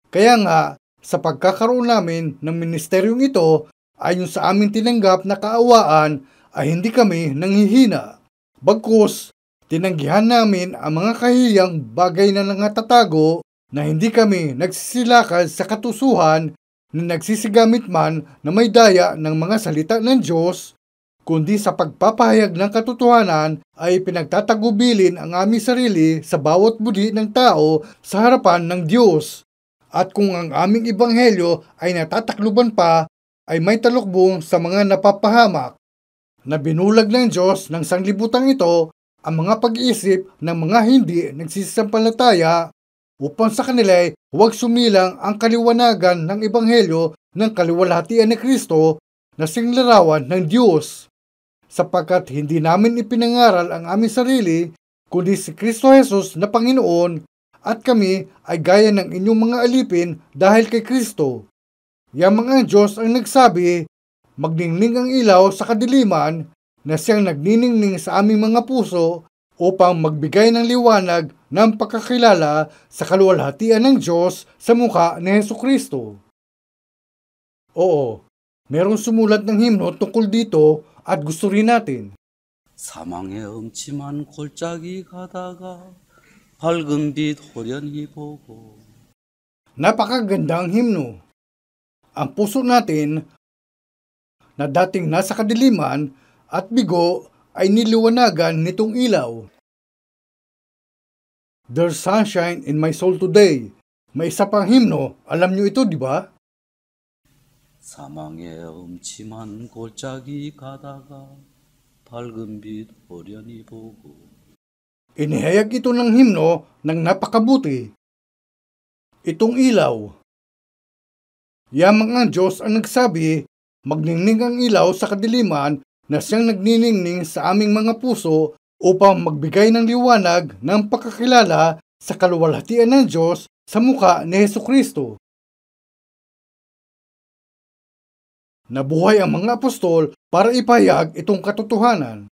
Kaya nga, sa pagkakaroon namin ng ministeryong ito, ayon sa aming tinanggap na kaawaan, ay hindi kami nanghihina. Bagkus, tinanggihan namin ang mga kahiyang bagay na nangatatago na hindi kami nagsisilakad sa katusuhan na nagsisigamit man na may daya ng mga salita ng Diyos, kundi sa pagpapahayag ng katotohanan ay pinagtatagubilin ang aming sarili sa bawat budhi ng tao sa harapan ng Diyos. At kung ang aming ebanghelyo ay natatakluban pa, ay may talukbong sa mga napapahamak, na binulag ng Diyos ng sanglibutang ito ang mga pag-iisip ng mga hindi nagsisampalataya upang sa kanila huwag sumilang ang kaliwanagan ng ebanghelyo ng kaliwalhatian ni Kristo na singlarawan ng Diyos, sapagkat hindi namin ipinangaral ang aming sarili, kundi si Kristo Jesus na Panginoon, at kami ay gaya ng inyong mga alipin dahil kay Kristo. Yamang ang Diyos ang nagsabi, magningning ang ilaw sa kadiliman, na siyang nagniningning sa aming mga puso upang magbigay ng liwanag ng pagkakilala sa kaluwalhatian ng Diyos sa mukha ni Hesukristo. Oo, merong sumulat ng himno tungkol dito at gusto rin natin. 사망의 음침한 골짜기 가다가 밝은 빛 호련히 보고. Napakaganda ang himno. Ang puso natin na dating nasa kadiliman at bigo ay niliwanagan nitong ilaw. There's sunshine in my soul today. May isa pang himno, alam nyo ito, di ba? 사망의 음침한 골짜기 가다가 밝은 빛 호련히 보고. Inihayag ito ng himno ng napakabuti. Itong ilaw. Yamang ang Diyos ang nagsabi, magningning ang ilaw sa kadiliman na siyang nagniningning sa aming mga puso upang magbigay ng liwanag ng pagkakilala sa kaluwalhatian ng Diyos sa mukha ni Hesukristo. Nabuhay ang mga apostol para ipahayag itong katotohanan,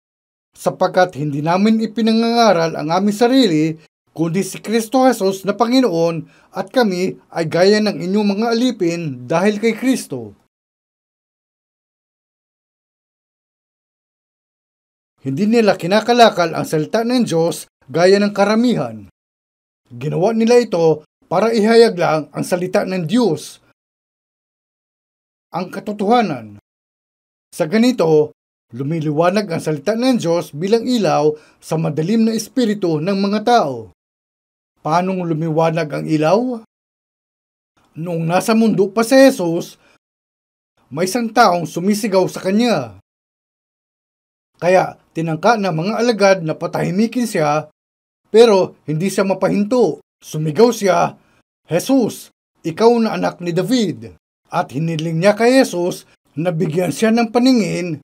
sapagkat hindi namin ipinangangaral ang aming sarili, kundi si Kristo Jesus na Panginoon at kami ay gaya ng inyong mga alipin dahil kay Kristo. Hindi nila kinakalakal ang salita ng Diyos gaya ng karamihan. Ginawa nila ito para ihayag lang ang salita ng Diyos, ang katotohanan. Sa ganito, lumiliwanag ang salita ng Diyos bilang ilaw sa madilim na espiritu ng mga tao. Paano lumiwanag ang ilaw? Noong nasa mundo pa si Jesus, may isang taong sumisigaw sa kanya. Kaya tinangka ng mga alagad na patahimikin siya, pero hindi siya mapahinto. Sumigaw siya, "Jesus, ikaw na anak ni David." At hiniling niya kay Jesus na bigyan siya ng paningin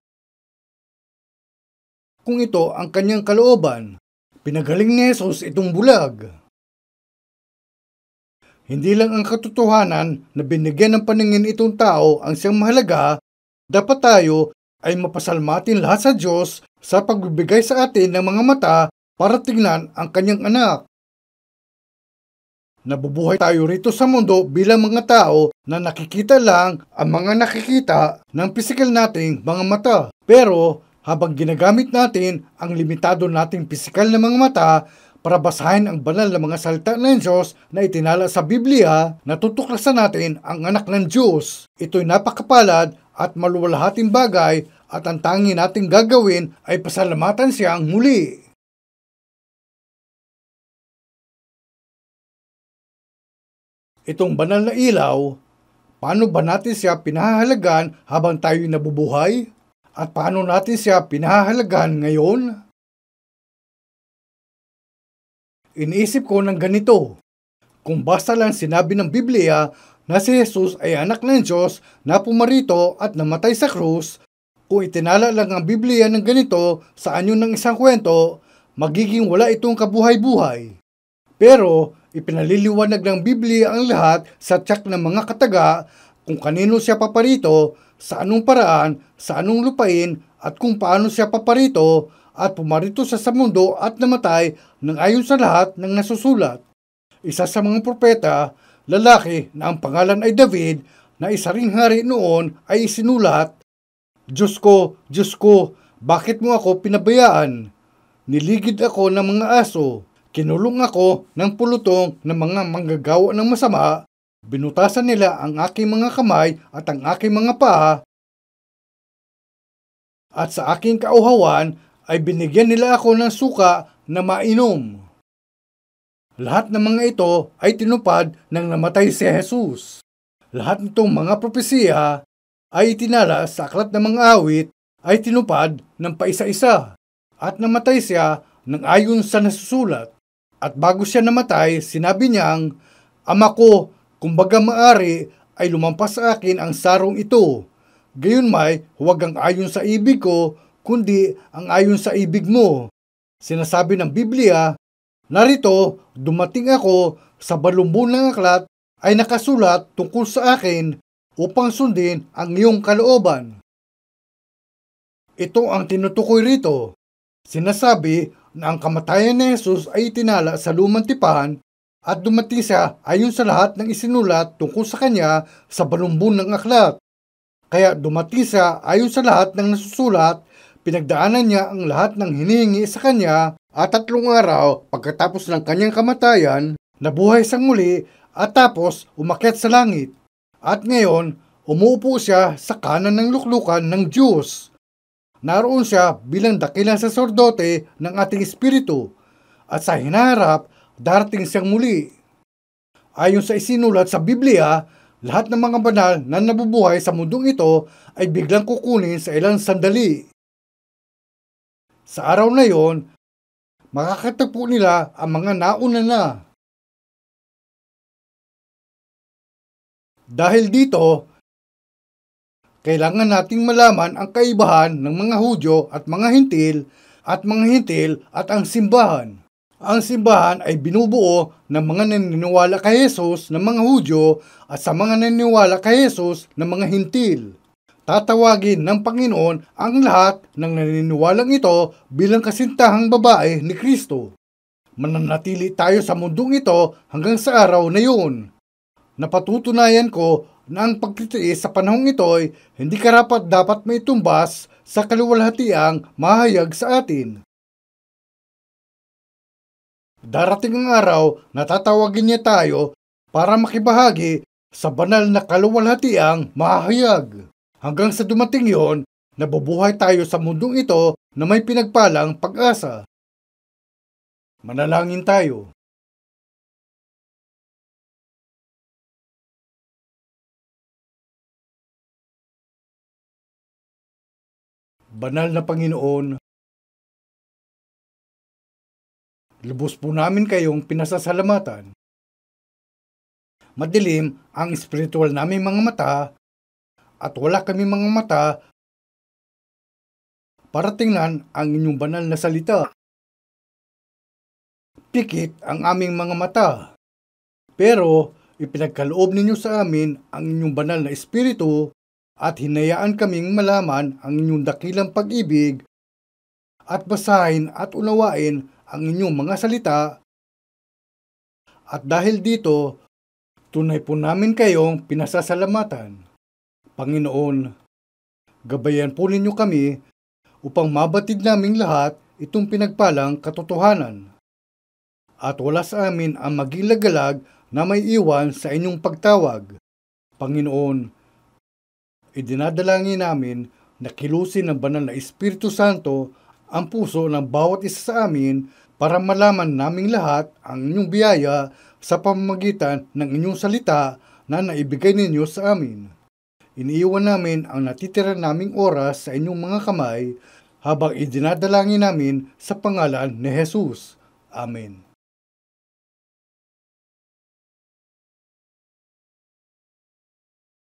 kung ito ang kanyang kalooban. Pinagaling ni Jesus itong bulag. Hindi lang ang katotohanan na binigyan ng paningin itong tao ang siyang mahalaga, dapat tayo ay mapasalmatin lahat sa Diyos sa pagbibigay sa atin ng mga mata para tingnan ang kanyang anak. Nabubuhay tayo rito sa mundo bilang mga tao na nakikita lang ang mga nakikita ng pisikal nating mga mata. Pero habang ginagamit natin ang limitado nating pisikal na mga mata para basahin ang banal na mga salita ng Diyos na itinala sa Biblia, natutuklasan natin ang anak ng Diyos. Ito'y napakapalad at maluwalhating bagay at ang tangi nating gagawin ay pasalamatan siyang muli. Itong banal na ilaw, paano ba natin siya pinahahalagan habang tayo'y nabubuhay? At paano natin siya pinahahalagan ngayon? Iniisip ko ng ganito, kung basta lang sinabi ng Biblia na si Jesus ay anak ng Diyos na pumarito at namatay sa krus, kung itinala lang ang Biblia ng ganito sa anyo ng isang kwento, magiging wala itong kabuhay-buhay. Pero ipinaliliwanag ng Biblia ang lahat sa tiyak ng mga kataga kung kanino siya paparito, sa anong paraan, sa anong lupain, at kung paano siya paparito at pumarito sa mundo at namatay nang ayon sa lahat ng nasusulat. Isa sa mga propeta, lalaki na ang pangalan ay David, na isa ring hari noon ay isinulat, Diyos ko, bakit mo ako pinabayaan? Niligid ako ng mga aso. Kinulong ako ng pulutong ng mga manggagawa ng masama, binutasan nila ang aking mga kamay at ang aking mga paa, at sa aking kauhawan ay binigyan nila ako ng suka na mainom. Lahat ng mga ito ay tinupad nang namatay si Jesus. Lahat nitong mga propesiya ay itinala sa aklat ng mga awit ay tinupad ng paisa-isa, at namatay siya nang ayon sa nasusulat. At bago siya namatay, sinabi niyang, Ama ko, kumbaga maari ay lumampas sa akin ang sarong ito. Gayunmay, huwag ang ayon sa ibig ko, kundi ang ayon sa ibig mo. Sinasabi ng Biblia, narito, dumating ako sa balumbong ng aklat ay nakasulat tungkol sa akin upang sundin ang iyong kalooban. Ito ang tinutukoy rito. Sinasabi, na ang kamatayan ni Jesus ay itinala sa lumang tipan at dumating siya ayon sa lahat ng isinulat tungkol sa kanya sa balumbon ng aklat. Kaya dumating siya ayon sa lahat ng nasusulat, pinagdaanan niya ang lahat ng hinihingi sa kanya at 3 araw pagkatapos ng kanyang kamatayan, nabuhay siyang muli at tapos umakyat sa langit. At ngayon, umuupo siya sa kanan ng luklukan ng Diyos. Naroon siya bilang dakilang saserdote ng ating espiritu at sa hinaharap, darating siyang muli. Ayon sa isinulat sa Biblia, lahat ng mga banal na nabubuhay sa mundong ito ay biglang kukunin sa ilang sandali. Sa araw na yon, makakatagpo nila ang mga nauna na. Dahil dito, kailangan nating malaman ang kaibahan ng mga Hudyo at mga Hintil at ang simbahan. Ang simbahan ay binubuo ng mga naniniwala kay Jesus ng mga Hudyo at sa mga naniniwala kay Jesus ng mga Hintil. Tatawagin ng Panginoon ang lahat ng naniniwalang ito bilang kasintahang babae ni Kristo. Mananatili tayo sa mundong ito hanggang sa araw na yun. Napatutunayan ko na ang pagtitiis sa panahong ito ay hindi karapat dapat maitumbas sa kaluwalhatiang mahayag sa atin. Darating ang araw na tatawagin niya tayo para makibahagi sa banal na kaluwalhatiang mahayag. Hanggang sa dumating yon, nabubuhay tayo sa mundong ito na may pinagpalang pag-asa. Manalangin tayo. Banal na Panginoon, lubos po namin kayong pinasasalamatan. Madilim ang espiritual naming mga mata at wala kami mga mata para tingnan ang inyong banal na salita. Pikit ang aming mga mata, pero ipinagkaloob ninyo sa amin ang inyong banal na espiritu at hinayaan kaming malaman ang inyong dakilang pag-ibig at basahin at unawain ang inyong mga salita. At dahil dito, tunay po namin kayong pinasasalamatan. Panginoon, gabayan po ninyo kami upang mabatid naming lahat itong pinagpalang katotohanan. At wala sa amin ang magilagalag na may iwan sa inyong pagtawag. Panginoon, idinadalangin namin na kilusin ng banal na Espiritu Santo ang puso ng bawat isa sa amin para malaman naming lahat ang inyong biyaya sa pamamagitan ng inyong salita na naibigay ninyo sa amin. Iniiwan namin ang natitira naming oras sa inyong mga kamay habang idinadalangin namin sa pangalan ni Jesus. Amen.